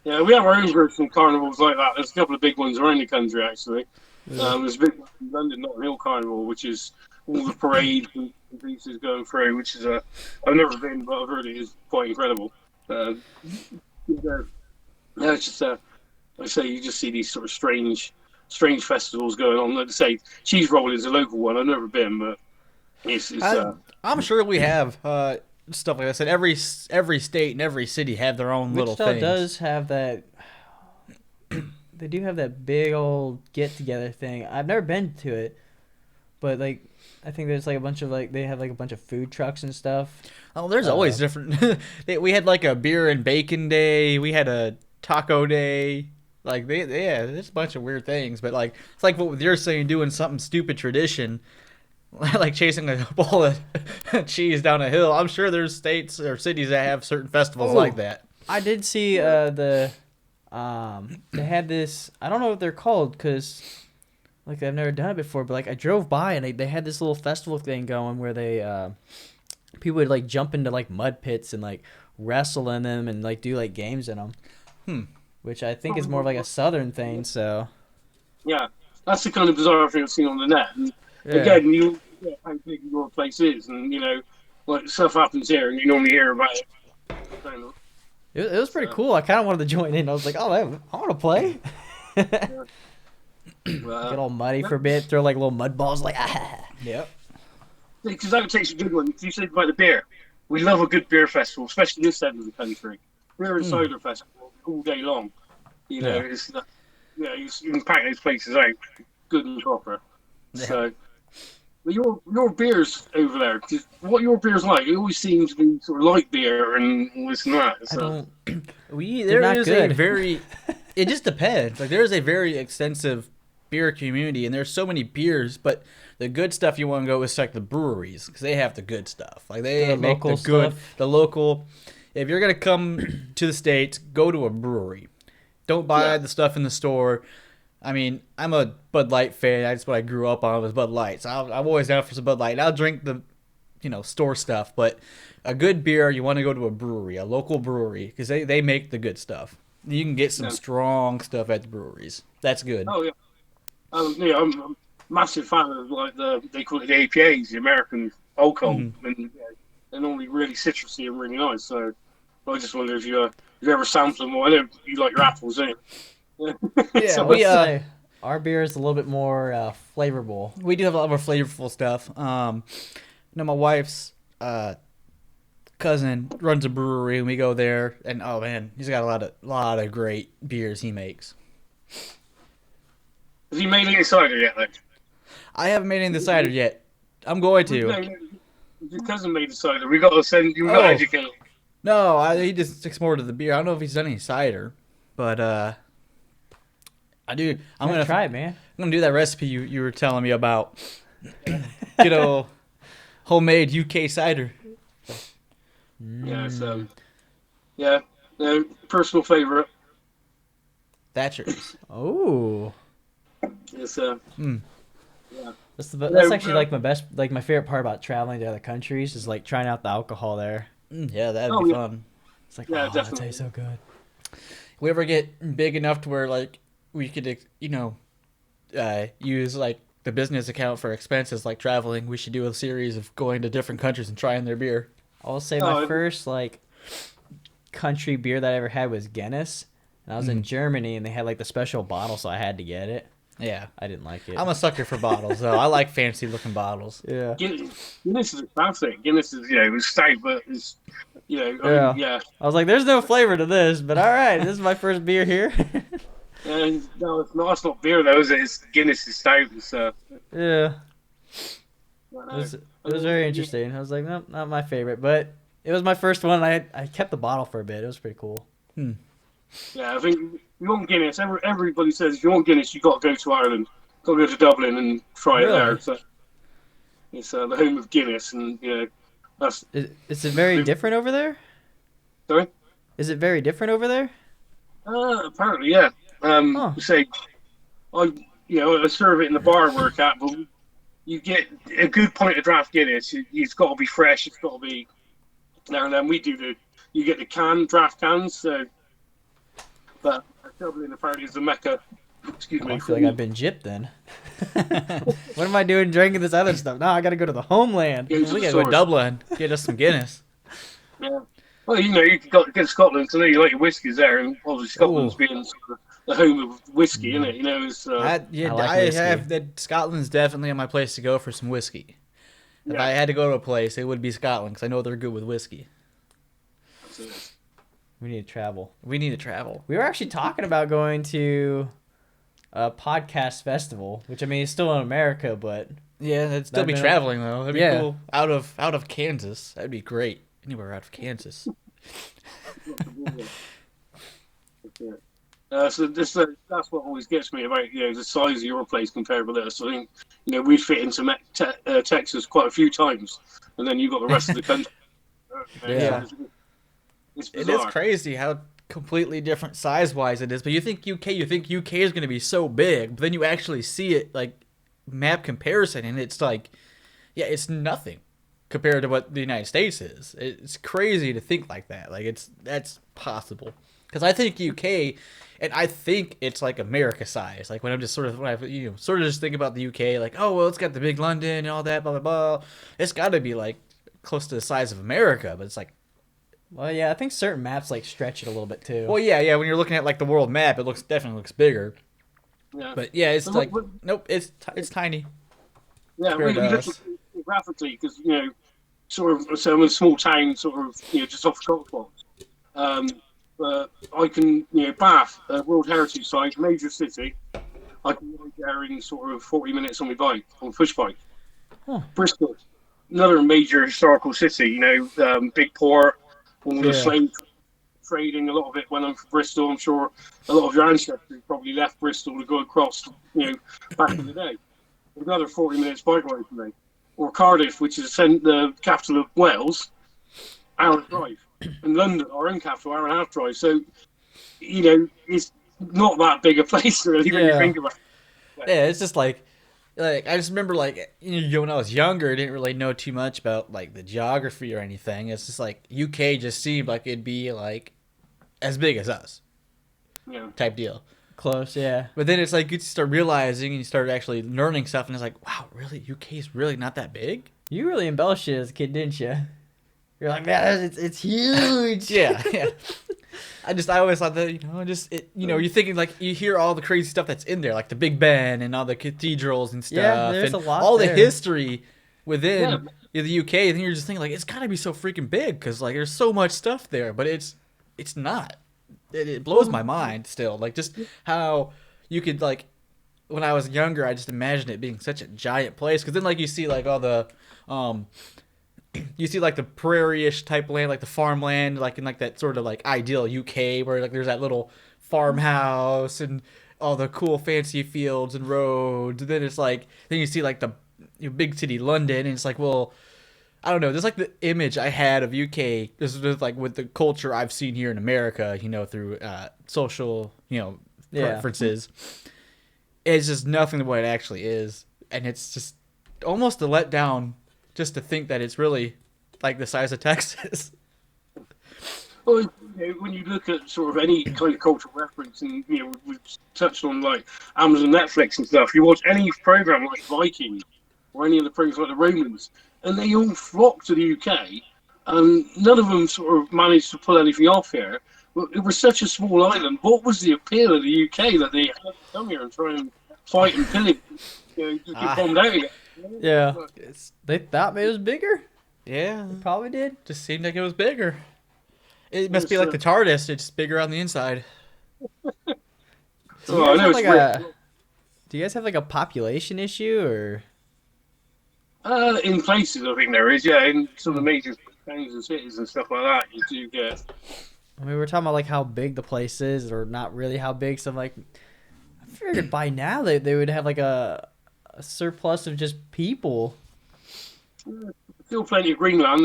S3: Yeah, we have our own groups and carnivals like that. There's a couple of big ones around the country, actually. There's a big one in London, Notting Hill Carnival, which is all the parades and pieces going through, which is I've never been, but I've heard it is quite incredible. It's just like I say, you just see these sort of strange festivals going on. Like I say, cheese roll is a local one. I've never been, but it's
S2: I'm sure we have stuff like I said. Every state and every city have their own little
S1: Wichita
S2: things.
S1: does have that. They do have that big old get together thing. I've never been to it, but like I think there's like a bunch of like they have like a bunch of food trucks and stuff.
S2: Oh, there's always different. We had like a beer and bacon day. We had a taco day. Like yeah, there's a bunch of weird things, but like it's like what you're saying, doing something stupid tradition, like chasing a bowl of cheese down a hill. I'm sure there's states or cities that have certain festivals like that.
S1: I did see they had this. I don't know what they're called because like I've never done it before. But like I drove by and they had this little festival thing going where they people would like jump into like mud pits and like wrestle in them and like do like games in them. Which I think is more of like a southern thing. So
S3: yeah, that's the kind of bizarre thing I've seen on the net. And again, you get how big your place is, and like stuff happens here, and you normally hear about it.
S1: It was pretty cool. I kind of wanted to join in. I was like, oh, I want to play. Get all muddy for a bit, throw like little mud balls, like
S2: Yep.
S3: Because that takes a good one. You said about the beer. We love a good beer festival, especially this end of the country. Beer and cider festival all day long. It's you can pack those places out good and proper. Yeah. So, but your beers over there, what your beers like? It always seems to be sort of light beer and all this and that. So.
S2: There is a very. It just depends. Like there is a very extensive beer community, and there's so many beers, but the good stuff you want to go with like the breweries because they have the good stuff. Like they make the good, the local. If you're gonna come to the States, go to a brewery. Don't buy the stuff in the store. I mean, I'm a Bud Light fan. That's what I grew up on was Bud Light. So I'm always down for some Bud Light. I'll drink the, store stuff. But a good beer, you want to go to a brewery, a local brewery, because they make the good stuff. You can get some strong stuff at the breweries. That's good.
S3: Oh yeah. I'm a massive fan of like they call it the APAs, the American alcohol, and they're normally really citrusy and really nice. So I just wonder if you ever sample them. Or I know you like your apples, don't you?
S1: Yeah, so our beer is a little bit more flavorful.
S2: We do have a lot more flavorful stuff. My wife's cousin runs a brewery, and we go there, and oh man, he's got a lot of great beers he makes.
S3: Has he made any cider yet, though?
S2: I haven't made any cider yet. I'm going to.
S3: Your cousin made the cider. We got to send you. Got to educate.
S2: No, he just sticks more to the beer. I don't know if he's done any cider, but I do. I'm gonna
S1: try it, man.
S2: I'm gonna do that recipe you were telling me about. Homemade UK cider.
S3: Yeah, so personal favorite.
S2: Thatcher's.
S1: Oh.
S3: Yes,
S1: yeah. That's actually like my favorite part about traveling to other countries is like trying out the alcohol there.
S2: Yeah, that'd be fun.
S1: It's like, that tastes so good.
S2: We ever get big enough to where like we could, use like the business account for expenses like traveling, we should do a series of going to different countries and trying their beer.
S1: I'll say my first like country beer that I ever had was Guinness. And I was in Germany and they had like the special bottle, so I had to get it.
S2: Yeah.
S1: I didn't like it.
S2: I'm a sucker for bottles, though. I like fancy looking bottles.
S1: Yeah.
S3: Guinness is a classic. Guinness is, it was stout, but it's,
S1: I was like, there's no flavor to this, but all right, this is my first beer here.
S3: And no, it's not beer, though, is it? It's Guinness is stout. So.
S1: Yeah. It was very interesting. I was like, nope, not my favorite, but it was my first one. I kept the bottle for a bit. It was pretty cool.
S3: Yeah, I think if you want Guinness, everybody says if you want Guinness, you've got to go to Ireland. Got to go to Dublin and try it there. So it's the home of Guinness, and that's.
S1: Is it very different over there?
S3: Sorry?
S1: Is it very different over there?
S3: Apparently, yeah. Say, I serve it in the bar I work at, but you get a good pint of draft Guinness. It's got to be fresh. It's got to be. Now and then we do you get the draft cans. So, but Dublin apparently is the mecca. Excuse me.
S1: I feel like I've been gypped then. What am I doing drinking this other stuff? No, I got to go to the homeland.
S2: We got to go to Dublin. Get us some Guinness.
S3: Yeah. Well, you can go to Scotland. So I know you like your whiskies there, and obviously Scotland's being sort of the home of whiskey, isn't it? It's,
S2: I have that. Scotland's definitely on my place to go for some whiskey. If I had to go to a place, it would be Scotland because I know they're good with whiskey.
S1: We need to travel.
S2: We
S1: were actually talking about going to a podcast festival, which I mean is still in America, but
S2: yeah, that'd still be traveling though. That'd be cool. Out of Kansas, that'd be great. Anywhere out of Kansas.
S3: So that's what always gets me about the size of your place compared with us. I think we fit into Texas quite a few times, and then you've got the rest of the country.
S1: Yeah.
S3: It's
S2: It is
S3: bizarre.
S2: crazy how completely different size wise it is. But you think UK is going to be so big, but then you actually see it like map comparison, and it's like, yeah, it's nothing compared to what the United States is. It's crazy to think like that. Like that's possible because I think UK, and I think it's like America size. Like when I'm just when I sort of just think about the UK, like, oh well, it's got the big London and all that, blah blah blah. It's got to be like close to the size of America, but it's like.
S1: Well, yeah, I think certain maps like stretch it a little bit too.
S2: Well, yeah. When you're looking at like the world map, it definitely looks bigger.
S3: Yeah.
S2: But yeah, it's like nope, it's tiny.
S3: Yeah, we look at it geographically because sort of so I'm in a small town, sort of just off the Cotswolds. But I can Bath, World Heritage Site, major city. I can go there in sort of 40 minutes on my bike, on push bike.
S1: Huh.
S3: Bristol, another major historical city. Big port, all the slave trading. A lot of it went on from Bristol. I'm sure a lot of your ancestors probably left Bristol to go across, back in the day. Another 40 minutes bike ride for me. Or Cardiff, which is the capital of Wales, hour drive. And London, our own capital, hour and a half drive. So, it's not that big a place really when you think about it.
S2: Yeah, it's just like I just remember like when I was younger, I didn't really know too much about like the geography or anything. It's just like UK just seemed like it'd be like as big as us, type deal.
S1: Close, yeah.
S2: But then it's like you start realizing and you start actually learning stuff, and it's like, wow, really, UK is really not that big.
S1: You really embellished it as a kid, didn't you? You're like, man, it's huge.
S2: yeah. I always thought that you're thinking like you hear all the crazy stuff that's in there, like the Big Ben and all the cathedrals and stuff,
S1: there's
S2: and
S1: a lot
S2: all
S1: there.
S2: The history within the UK. And then you're just thinking like it's gotta be so freaking big because like there's so much stuff there, but it's not. It blows my mind still, like just how you could like. When I was younger, I just imagined it being such a giant place because then like you see like all the you see like the prairie-ish type land, like the farmland, like in like that sort of like ideal UK where like there's that little farmhouse and all the cool fancy fields and roads. And then it's like then you see like the big city London, and it's like, well, I don't know. There's like the image I had of UK. This is like with the culture I've seen here in America, through social, preferences. It's just nothing the way it actually is, and it's just almost a letdown. Just to think that it's really like the size of Texas.
S3: Well, when you look at sort of any kind of cultural reference, and we've touched on like Amazon, Netflix, and stuff. You watch any program like Vikings or any of the programs like the Romans, and they all flock to the UK, and none of them sort of managed to pull anything off here. It was such a small island. What was the appeal of the UK that they had to come here and try and fight and pillage, just get bombed out again?
S1: Yeah. They thought it was bigger?
S2: Yeah.
S1: They probably did.
S2: Just seemed like it was bigger. It must be like the TARDIS, it's bigger on the inside.
S1: Do you guys have like a population issue or?
S3: In places, I think there is, in some of the major towns and cities and stuff like that, you do get.
S1: I mean, we're talking about like how big the place is, or not really how big. So I'm like, I figured by now they would have like a surplus of just people.
S3: Still plenty of Greenland.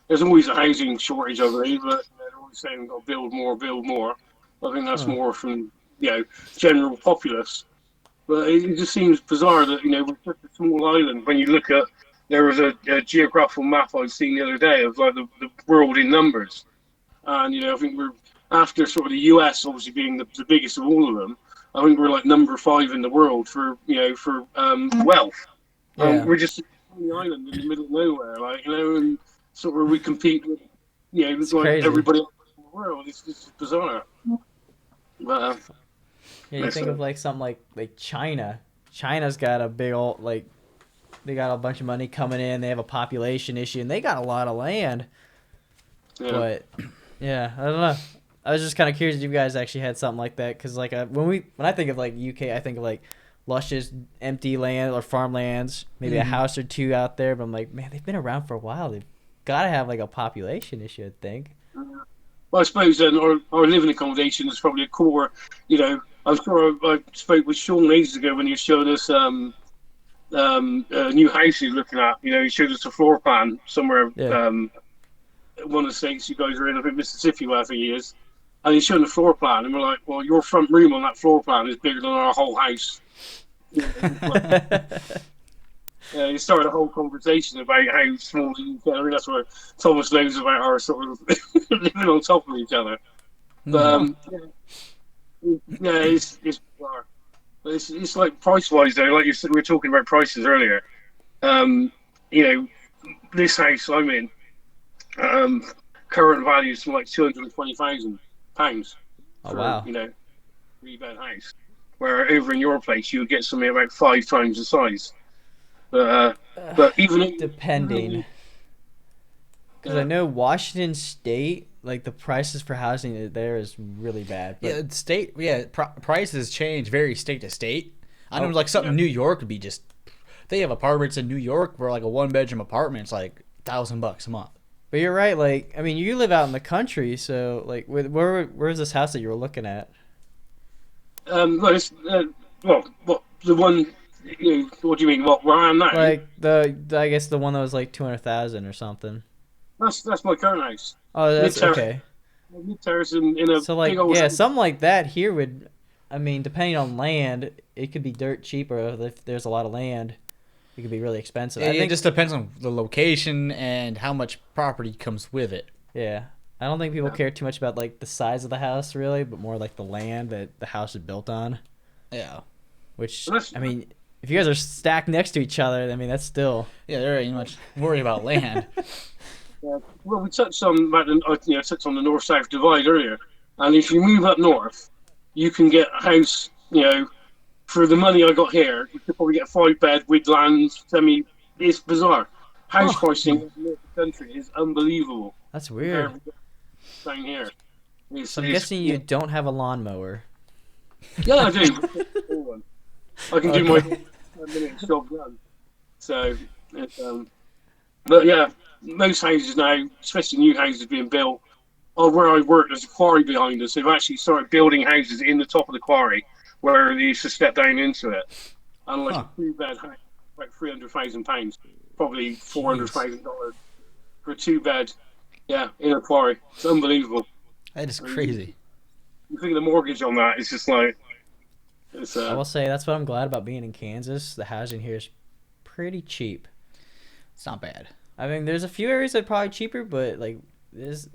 S3: There's always a housing shortage over there, but they're always saying we've got to build more. I think that's more from general populace. But it just seems bizarre that we're such a small island. When you look at, there was a geographical map I'd seen the other day of like the world in numbers, and I think we're after sort of the US obviously being the biggest of all of them. I think we're like number 5 in the world for wealth. We're just on the island in the middle of nowhere, and sort of we compete with like everybody else in the world. It's just bizarre. But,
S1: you think of like something like China. China's got a big old they got a bunch of money coming in. They have a population issue, and they got a lot of land. Yeah. But I don't know. I was just kind of curious if you guys actually had something like that, because like when I think of like UK, I think of like luscious empty land or farmlands, maybe a house or two out there. But I'm like, man, they've been around for a while. They've got to have like a population issue, I think.
S3: Well, I suppose our living accommodation is probably a core. You know, I'm sure I spoke with Sean ages ago when he was showing us a new house he's looking at. You know, he showed us a floor plan somewhere.
S1: Yeah.
S3: One of the states you guys are in, I think Mississippi, where I think he is. And he's showing the floor plan, and we're like, well, your front room on that floor plan is bigger than our whole house. You started a whole conversation about how small the UK. I mean, that's where Thomas knows about our sort of living on top of each other. But yeah, it's bizarre. But it's like price wise though. Like you said, we were talking about prices earlier. You know, this house I'm in, current value is like £220,000
S1: Oh
S3: for
S1: wow.
S3: 3-bed house. Where over in your place you would get something about 5 times the size. But even
S1: Depending, because I know Washington State, like the prices for housing there is really bad. But
S2: prices change very state to state. I know like something in New York would be just. They have apartments in New York where like a 1-bedroom apartment's like $1,000 a month.
S1: But you're right. Like, I mean, you live out in the country, so like, where's this house that you were looking at?
S3: Well, what the one? What do you mean? What where I am now?
S1: Like I guess the one that was like 200,000 or something.
S3: That's my current house.
S1: Oh, that's okay.
S3: Mid-terrace in a
S1: So like,
S3: big old
S1: something like that here would, I mean, depending on land, it could be dirt cheaper if there's a lot of land. It could be really expensive.
S2: It just depends on the location and how much property comes with it.
S1: Yeah. I don't think people care too much about like the size of the house really, but more like the land that the house is built on.
S2: Yeah.
S1: Which, I mean, if you guys are stacked next to each other, I mean, that's still...
S2: Yeah, there ain't much worry about land.
S3: Well, we touched on touched on the north-south divide earlier, and if you move up north, you can get a house. For the money I got here, you could probably get a 5-bed with land, semi. It's bizarre. House pricing in the country is unbelievable.
S1: That's weird.
S3: Down here,
S1: I'm guessing you don't have a lawnmower.
S3: Yeah, I do. I can do my 10-minute job done. So, but yeah, most houses now, especially new houses being built, where I work, there's a quarry behind us. They've actually started building houses in the top of the quarry where they used to step down into it. And like a 2-bed house, like £300,000, probably $400,000 for a 2-bed, in a quarry. It's unbelievable.
S2: That is crazy.
S3: You think of the mortgage on that, it's just like...
S1: I will say that's what I'm glad about being in Kansas. The housing here is pretty cheap.
S2: It's not bad.
S1: I mean, there's a few areas that are probably cheaper, but like, it's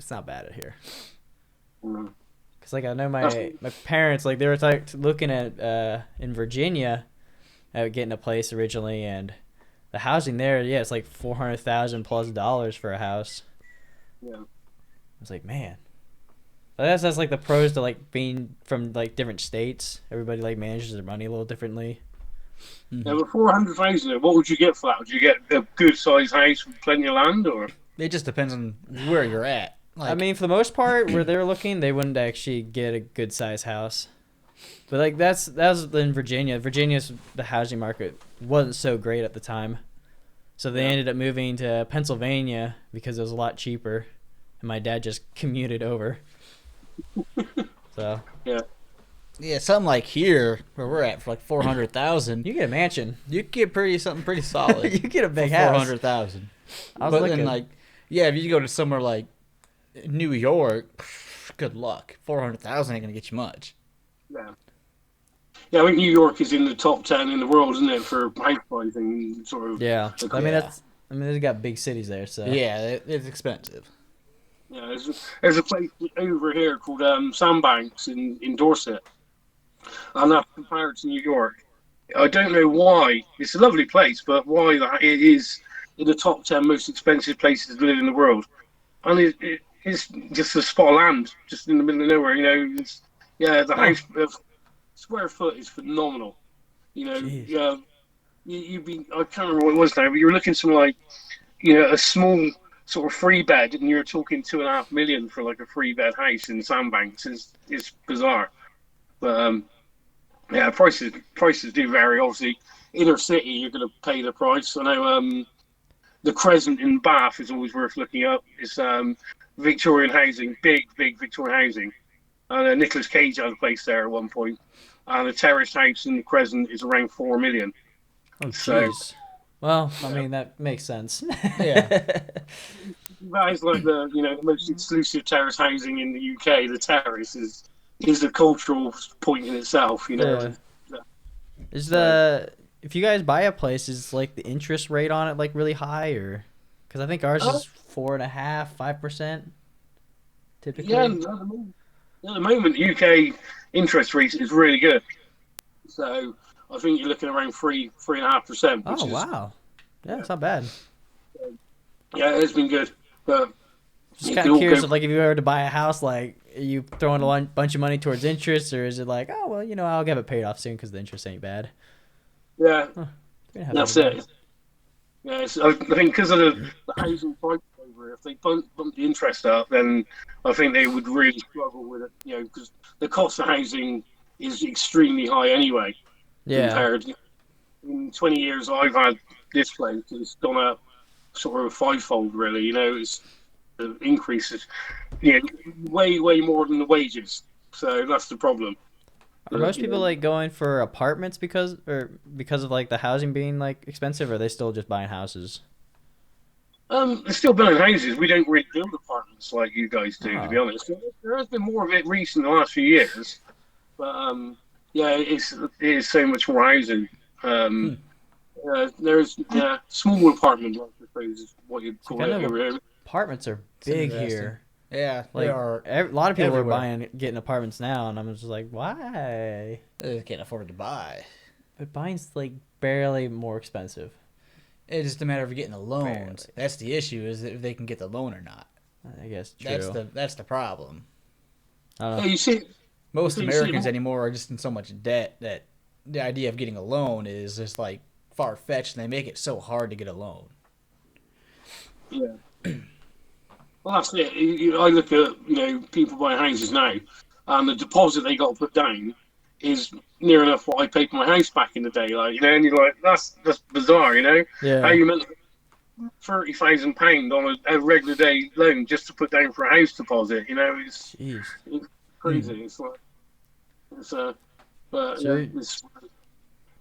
S1: not bad out here. Cause like I know my parents, like they were looking at in Virginia at getting a place originally, and the housing there, it's like $400,000+ for a house.
S3: Yeah.
S1: I was like, man. That's like the pros to like being from like different states. Everybody like manages their money a little differently.
S3: Yeah, but 400,000. What would you get for that? Would you get a good sized house with plenty of land, or?
S2: It just depends on where you're at. Like,
S1: I mean, for the most part, where they're looking, they wouldn't actually get a good sized house. But like that was in Virginia. The housing market wasn't so great at the time, so they ended up moving to Pennsylvania because it was a lot cheaper, and my dad just commuted over. So
S2: yeah, something like here where we're at for like 400,000.
S1: You get a mansion.
S2: You get something pretty solid.
S1: You get a big
S2: for
S1: house.
S2: 400,000.
S1: But
S2: then like, if you go to somewhere like New York, good luck. 400,000 ain't gonna get you much.
S3: Yeah, I think New York is in the top 10 in the world, isn't it, for house pricing sort of.
S1: Yeah, I mean they've got big cities there, so
S2: yeah, it's expensive.
S3: Yeah, there's a place over here called Sandbanks in Dorset, and that's compared to New York. I don't know why. It's a lovely place, but why it is in the top 10 most expensive places to live in the world. And it's just a spot of land, just in the middle of nowhere. The house square foot is phenomenal. I can't remember what it was now, but you were looking something like, a small sort of 3-bed, and you're talking 2.5 million for like a 3-bed house in Sandbanks. It's bizarre, but prices do vary. Obviously, inner city you're going to pay the price. I know the Crescent in Bath is always worth looking up. It's Victorian housing, big Victorian housing. And Nicolas Cage had a place there at one point. And the terrace house in the Crescent is around 4 million.
S1: Oh,
S3: So
S1: jeez. Well, I mean that makes sense.
S2: Yeah.
S3: that is like the the most exclusive terrace housing in the UK. The terrace is a cultural point in itself.
S1: Yeah. Is the if you guys buy a place, is like the interest rate on it like really high, or because I think ours is 4.5%, 5% typically.
S3: Yeah, at the moment, UK interest rate is really good. So I think you're looking around 3.5%.
S1: Oh wow, yeah, it's not bad.
S3: Yeah, it's been good. But
S1: just kind of curious, if you were to buy a house, like, are you throwing a bunch of money towards interest, or is it like, oh well, I'll get it paid off soon because the interest ain't bad.
S3: Yeah, that's it. Yeah, I think because of the housing price over, if they bump the interest up, then I think they would really struggle with it. Because the cost of housing is extremely high anywy.
S1: Yeah.
S3: Compared, in 20 years I've had this place, it's gone up sort of fivefold. Really, it's the increases, way more than the wages. So that's the problem.
S1: Are most people like going for apartments because of like the housing being like expensive, or are they still just buying houses?
S3: They're still building houses. We don't really build apartments like you guys do, to be honest. There has been more of it recent in the last few years, but yeah, it is so much more housing. There's small apartment, I suppose, is what you'd call it.
S1: Apartments are big here.
S2: Yeah,
S1: like a lot of people are getting apartments now, and I'm just like, why?
S2: They can't afford to buy.
S1: But buying's like barely more expensive.
S2: It's just a matter of getting a loan. Barely. That's the issue, is if they can get the loan or not.
S1: I guess true.
S2: That's the problem.
S3: You see,
S2: most Americans anymore are just in so much debt that the idea of getting a loan is just like far fetched, and they make it so hard to get a loan.
S3: Yeah. Well, that's it. I look at people buying houses now, and the deposit they got to put down is near enough what I paid for my house back in the day. Like, and you're like, that's bizarre,
S1: Yeah.
S3: How you meant £30,000 on a regular day loan just to put down for a house deposit? It's crazy. It's like it's it's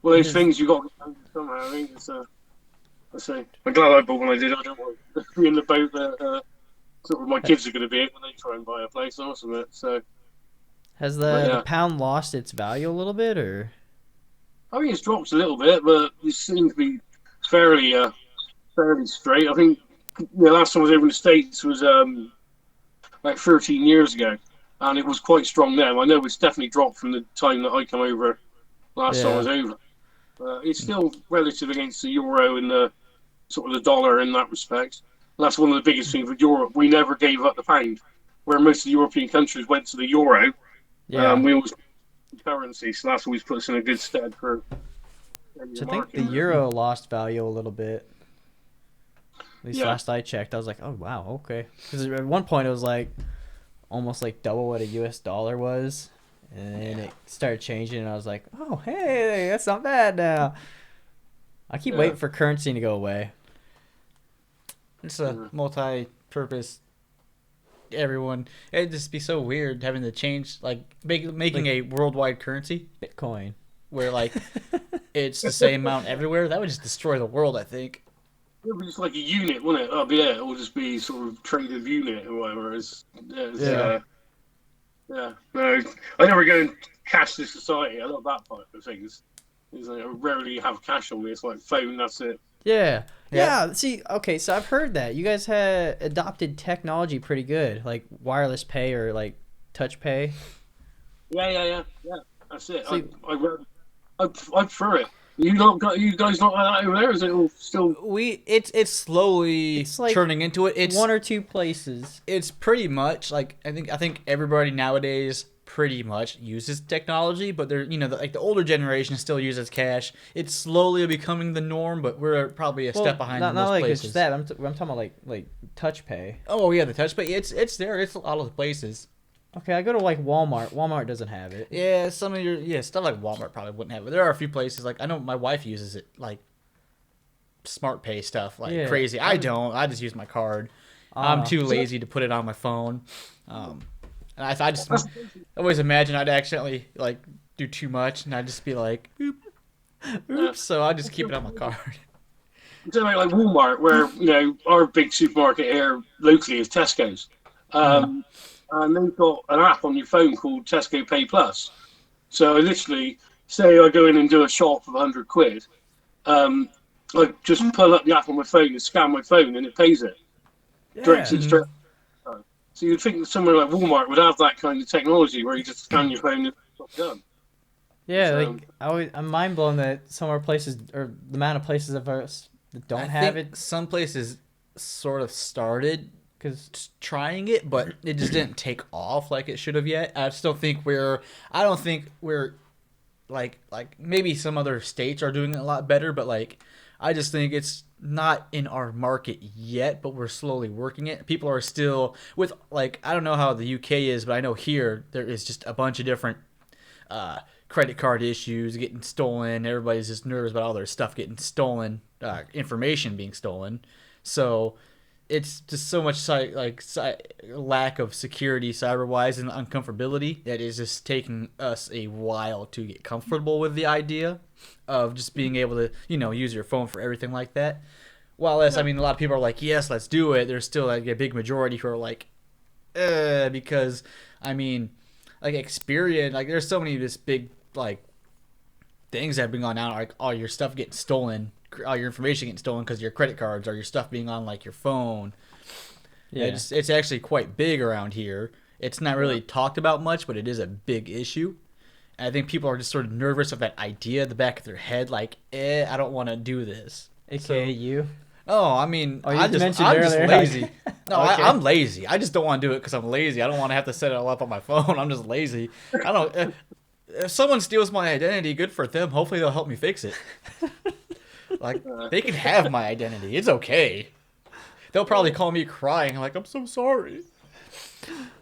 S3: one of those things you got to somehow. I think I'm glad I bought when I did. I don't want to be in the boat that sort of my kids are going to be in when they try and buy a place or something. So,
S1: has the pound lost its value a little bit, or?
S3: I think it's dropped a little bit, but it seems to be fairly straight. I think last time I was over in the States was like 13 years ago, and it was quite strong then. I know it's definitely dropped from the time that I came over last time I was over. It's still relative against the euro and the sort of the dollar in that respect. That's one of the biggest things with Europe. We never gave up the pound, where most of the European countries went to the euro.
S1: Yeah.
S3: We always currency, so that's always put us in a good stead for.
S1: So I think the euro lost value a little bit. At least last I checked, I was like, "Oh wow, okay." Because at one point it was like almost like double what a U.S. dollar was, and then it started changing, and I was like, "Oh hey, that's not bad now." I keep waiting for currency to go away.
S2: It's a multi-purpose. Everyone, it'd just be so weird having to change, like making a worldwide currency,
S1: Bitcoin,
S2: where like it's the same amount everywhere. That would just destroy the world, I think.
S3: It would be just like a unit, wouldn't it? It would just be sort of traded unit or whatever. No, I never go in cashless society. I love that part of things. I rarely have cash on me. It's like phone. That's it.
S1: Yeah. See, okay, so I've heard that you guys had adopted technology pretty good, like wireless pay or like touch pay.
S3: Yeah. That's it. So, I prefer it. You guys not like that over there? Is it all still?
S2: It's slowly
S1: like
S2: turning into it. It's
S1: one or two places.
S2: It's pretty much like I think everybody nowadays pretty much uses technology, but they're the older generation still uses cash. It's slowly becoming the norm, but we're probably a step behind in those
S1: like
S2: places.
S1: It's that. I'm talking about like touch pay.
S2: Oh yeah, the touch pay. It's there. It's a lot of the places.
S1: Okay, I go to like Walmart. Walmart doesn't have it.
S2: Yeah, some of your stuff like Walmart probably wouldn't have it. There are a few places like I know my wife uses it, like smart pay stuff like crazy. I don't. I just use my card. I'm too lazy to put it on my phone. And I just always imagine I'd accidentally like do too much, and I'd just be like, oops. So I just keep it on my card.
S3: It's like Walmart, where our big supermarket here locally is Tesco's, and they've got an app on your phone called Tesco Pay Plus. So I literally say I go in and do a shop of £100. I just pull up the app on my phone and scan my phone, and it pays it. Directs it straight. So you'd think that somewhere like Walmart would have that kind of technology where you just scan your phone and it's done.
S1: Yeah, I'm mind blown that some of our places, or the amount of places of us that don't have it.
S2: Some places sort of started trying it, but it just didn't take off like it should have yet. I just don't think we're like maybe some other states are doing it a lot better, but like I just think it's not in our market yet, but we're slowly working it. People are still with like, I don't know how the UK is, but I know here there is just a bunch of different credit card issues getting stolen. Everybody's just nervous about all their stuff getting stolen, information being stolen. So it's just so much lack of security cyber-wise and uncomfortability that is just taking us a while to get comfortable with the idea of just being able to, use your phone for everything like that. While a lot of people are like, yes, let's do it. There's still like a big majority who are like, because Experian, like there's so many this big like things that have been going on, like all your stuff getting stolen, all your information getting stolen because of your credit cards or your stuff being on like your phone. Yeah, it's actually quite big around here. It's not really talked about much, but it is a big issue. And I think people are just sort of nervous of that idea in the back of their head, like, I don't want to do this.
S1: AKA you?
S2: Oh, I'm just lazy. No, okay. I'm lazy. I just don't want to do it because I'm lazy. I don't want to have to set it all up on my phone. I'm just lazy. I don't. If someone steals my identity, good for them. Hopefully they'll help me fix it. Like, they can have my identity. It's okay. They'll probably call me crying, like, I'm so sorry.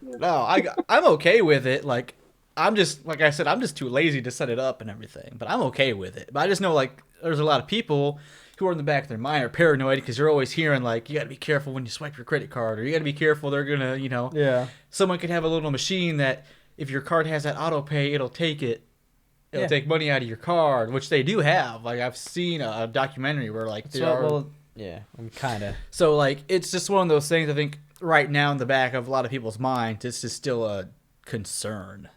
S2: No, I'm okay with it. Like, I'm just, like I said, I'm just too lazy to set it up and everything. But I'm okay with it. But I just know, like, there's a lot of people who are in the back of their mind are paranoid because you're always hearing, like, you got to be careful when you swipe your credit card. Or you got to be careful, they're going to,
S1: Yeah.
S2: Someone could have a little machine that if your card has that auto pay, it'll take it. It'll take money out of your card, which they do have. Like, I've seen a documentary where, like,
S1: kind of.
S2: So, like, it's just one of those things I think right now in the back of a lot of people's minds, it's just still a concern.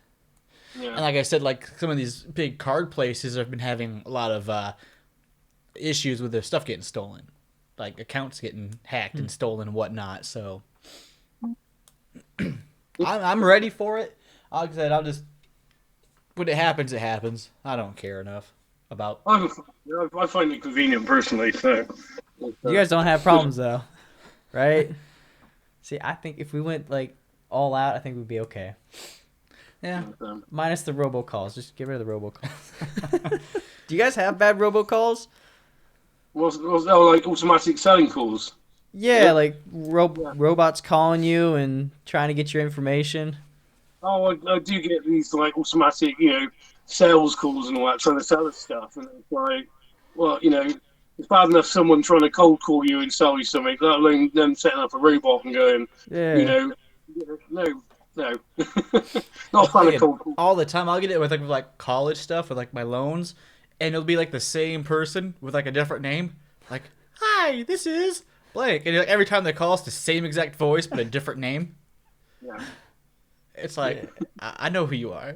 S2: Yeah. And like I said, like, some of these big card places have been having a lot of issues with their stuff getting stolen. Like, accounts getting hacked and stolen and whatnot. So, I'm ready for it. Like I said, I'll just... When it happens, it happens. I don't care enough about...
S3: I find it convenient personally, so...
S1: You guys don't have problems, though. Right? See, I think if we went, like, all out, I think we'd be okay.
S2: Yeah.
S1: Minus the robocalls. Just get rid of the robocalls. Do you guys have bad robocalls?
S3: Was that like automatic selling calls?
S1: Yeah, like robots calling you and trying to get your information.
S3: Oh, I do get these like automatic, sales calls and all that, trying to sell us stuff, and it's like, well, it's bad enough someone trying to cold call you and sell you something, let alone them setting up a robot and going, no, not a fan of cold call.
S2: All the time, I'll get it with like college stuff, with like my loans, and it'll be like the same person with like a different name, like, hi, this is blank, and every time they call, it's the same exact voice but a different name.
S3: Yeah.
S2: It's like, I know who you are.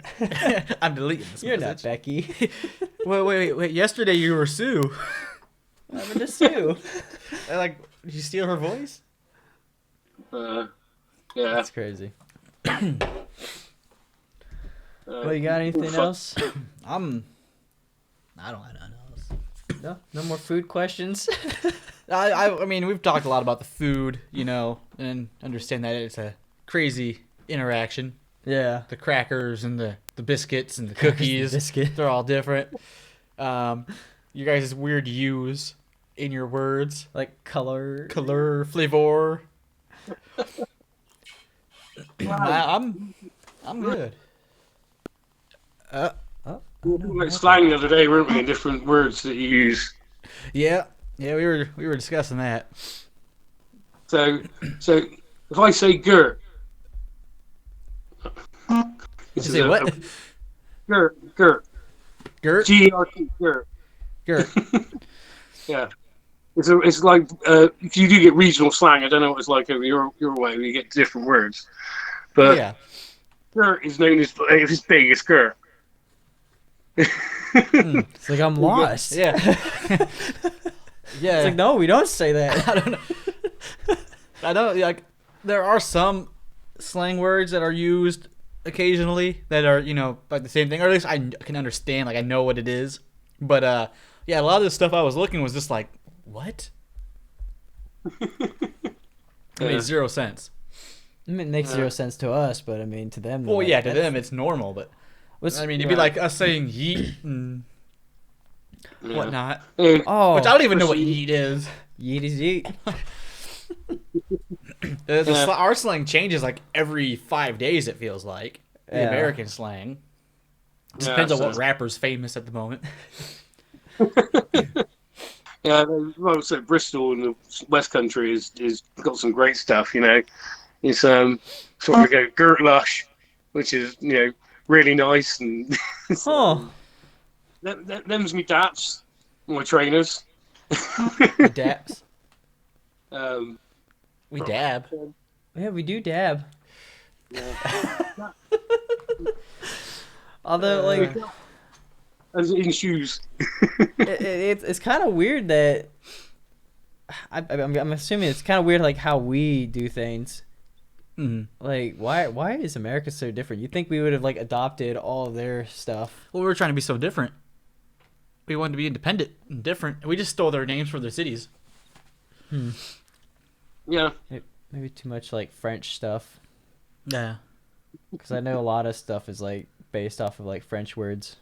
S2: I'm deleting this
S1: You're
S2: message.
S1: not Becky.
S2: Wait. Yesterday you were Sue.
S1: What happened to Sue?
S2: Like, did you steal her voice?
S3: Yeah.
S1: That's crazy. Well, you got anything else?
S2: I don't have nothing else.
S1: No more food questions?
S2: I mean, we've talked a lot about the food, and understand that it's a crazy interaction.
S1: Yeah.
S2: The crackers and the biscuits and the cookies. They're all different. You guys' weird use in your words.
S1: Like color,
S2: flavor. I'm good.
S3: We were like slang the other day, weren't we? In different words that you use.
S2: Yeah, we were discussing that.
S3: So, so if I say Gert,
S2: You
S3: this is
S2: say what?
S3: Gert,
S2: Gert?
S3: G-E-R-T, Gert.
S2: Gert.
S3: Yeah. It's like if you do get regional slang, I don't know what it's like over your way. You get different words,
S2: Oh
S3: but
S2: yeah.
S3: Gert is known as if it's big, it's Gert.
S1: It's like I'm lost.
S2: Yeah. Yeah.
S1: It's like, no, we don't say that.
S2: I don't know. I know, like, there are some slang words that are used occasionally that are, like the same thing, or at least I can understand, like I know what it is. But yeah, a lot of the stuff I was looking was just like, what? It made zero sense.
S1: I mean, it makes zero sense to us, but I mean, to them.
S2: Well,
S1: like,
S2: yeah, to them it's normal, but I mean, it'd be like us saying yeet and whatnot.
S1: Oh,
S2: which I don't even know what yeet is.
S1: Yeet is yeet.
S2: Our slang changes like every 5 days, it feels like. The American slang. It depends on what rapper's famous at the moment.
S3: Yeah, well, so Bristol in the West Country is got some great stuff. It's sort of go Gert Lush, which is really nice and. Them's me daps, my trainers.
S2: We daps. We dab.
S1: Yeah, we do dab.
S3: Yeah.
S1: Although, like,
S3: as in shoes.
S1: it's kind of weird that I'm assuming it's kind of weird, like how we do things.
S2: Mm-hmm.
S1: Like, why is America so different? You think we would have like adopted all of their stuff?
S2: Well, we were trying to be so different. We wanted to be independent and different. We just stole their names for their cities.
S3: Yeah.
S1: Maybe too much like French stuff.
S2: Yeah.
S1: Because I know a lot of stuff is like based off of like French words.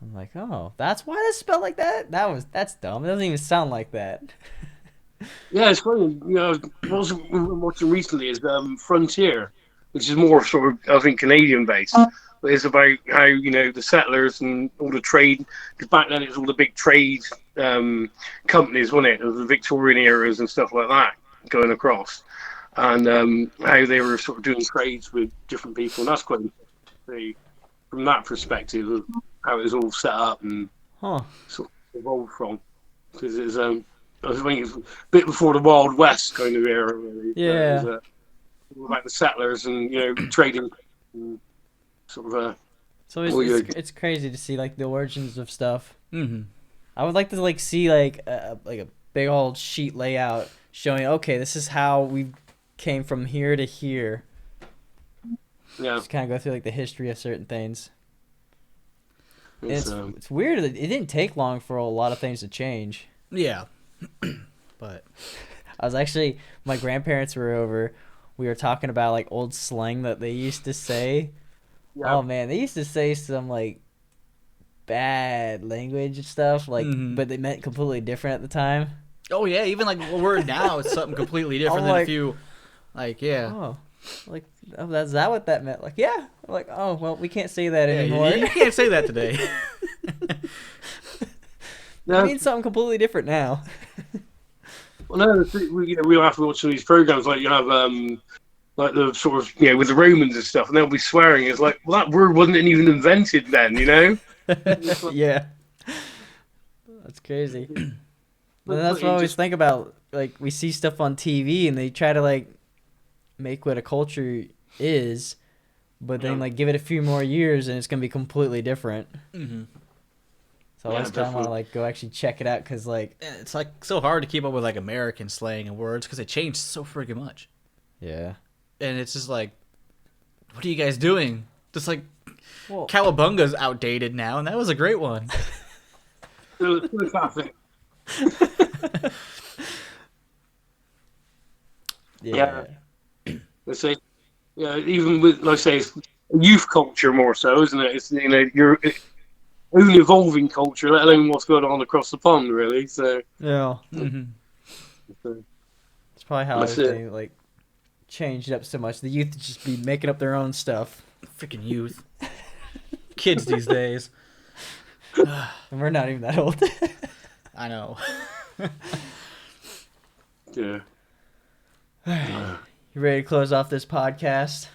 S1: I'm like, oh, that's why that's spelled like that? That's dumb. It doesn't even sound like that.
S3: Yeah, it's funny. What I'm watching recently is Frontier, which is more sort of, I think, Canadian based. But it's about how, the settlers and all the trade, because back then it was all the big trade companies, wasn't it? Of the Victorian eras and stuff like that going across. And how they were sort of doing trades with different people. And that's quite interesting from that perspective of how it was all set up and sort of evolved from. Because it's, I think it's a bit before the Wild West kind of era, really.
S1: Yeah.
S3: All about the settlers and, trading. And sort of.
S1: So it's crazy to see like the origins of stuff.
S2: Mm-hmm.
S1: I would like to like see like a big old sheet layout showing, okay, this is how we came from here to here.
S3: Yeah.
S1: Just kind of go through like the history of certain things. It's weird that it didn't take long for a lot of things to change.
S2: Yeah. But
S1: I was actually, my grandparents were over. We were talking about like old slang that they used to say. Yeah. Oh man, they used to say some like bad language and stuff, like, but they meant completely different at the time.
S2: Oh yeah, even like what we're now is something completely different than if you, like, yeah.
S1: Oh, like, is that what that meant? Like, yeah. I'm like, oh well, we can't say that anymore.
S2: You can't say that today.
S1: It means something completely different now.
S3: Well, no, we'll have to watch some of these programs. Like you have, like the sort of, with the Romans and stuff, and they'll be swearing. It's like, well, that word wasn't even invented then,
S1: Yeah, that's crazy. But that's what I always think about. Like, we see stuff on TV, and they try to like make what a culture is, but then like give it a few more years, and it's gonna be completely different.
S2: Mm-hmm.
S1: So I always kind of want to like go actually check it out, because like
S2: it's like so hard to keep up with like American slang and words because they change so freaking much.
S1: Yeah.
S2: And it's just like, what are you guys doing? Just like, Cowabunga's outdated now, and that was a great one.
S3: Yeah. Let's say, even with, like I say, it's youth culture more so, isn't it? It's your own evolving culture, let alone what's going on across the pond, really. So
S1: yeah.
S2: Mm-hmm.
S1: It's probably how everything like changed up so much. The youth just be making up their own stuff.
S2: Freaking youth. Kids these days.
S1: And we're not even that old.
S2: I know.
S3: Yeah.
S1: You ready to close off this podcast?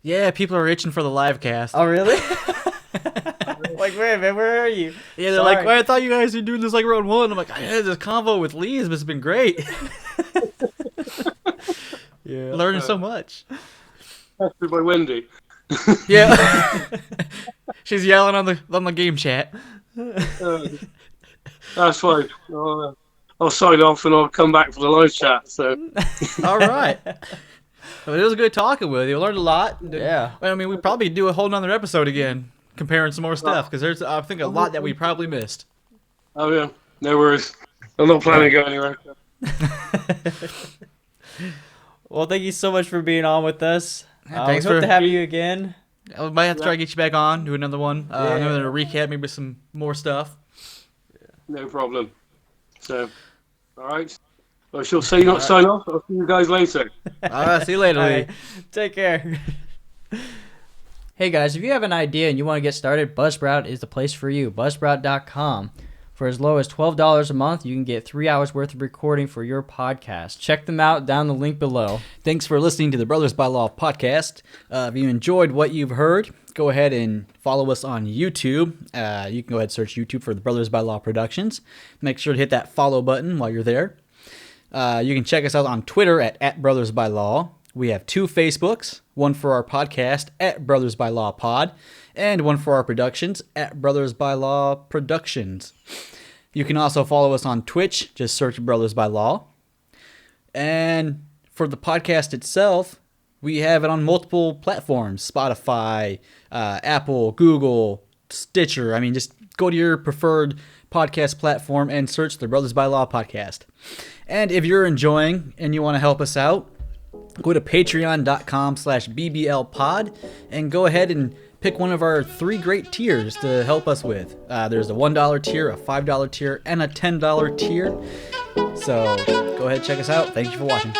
S2: Yeah, people are itching for the live cast.
S1: Oh, really? Like, wait, man, where are you?
S2: Yeah, they're like, well, I thought you guys were doing this like round one. I'm like, I had this convo with Lee. This has been great.
S1: Yeah,
S2: learning so much.
S3: Tested by Wendy.
S2: Yeah, she's yelling on the game chat.
S3: That's fine. I'll sign off and I'll come back for the live chat. So,
S2: all right. Well, it was good talking with you. Learned a lot.
S1: Yeah.
S2: I mean, we probably do a whole nother episode again, comparing some more stuff, because there's, I think, a lot that we probably missed.
S3: Oh yeah, no worries. I'm not planning to go anywhere.
S1: Well, thank you so much for being on with us.
S2: Thanks
S1: we hope to have you again.
S2: I might have to try to get you back on, do another one, another recap, maybe some more stuff.
S3: No problem. So, all right. I shall say not sign off. I'll see you guys later.
S2: All right, see you later, Lee.
S1: Right, take care. Hey guys, if you have an idea and you want to get started, Buzzsprout is the place for you. Buzzsprout.com. For as low as $12 a month, you can get 3 hours worth of recording for your podcast. Check them out down the link below.
S2: Thanks for listening to the Brothers by Law podcast. If you enjoyed what you've heard, go ahead and follow us on YouTube. You can go ahead and search YouTube for the Brothers by Law Productions. Make sure to hit that follow button while you're there. You can check us out on Twitter at Brothers by Law. We have 2 Facebooks, one for our podcast at Brothers by Law Pod, and one for our productions at Brothers by Law Productions. You can also follow us on Twitch, just search Brothers by Law. And for the podcast itself, we have it on multiple platforms, Spotify, Apple, Google, Stitcher. I mean, just go to your preferred podcast platform and search the Brothers by Law podcast. And if you're enjoying and you want to help us out, go to patreon.com/bblpod and go ahead and pick one of our 3 great tiers to help us with. There's a $1 tier, a $5 tier, and a $10 tier. So go ahead and check us out. Thank you for watching.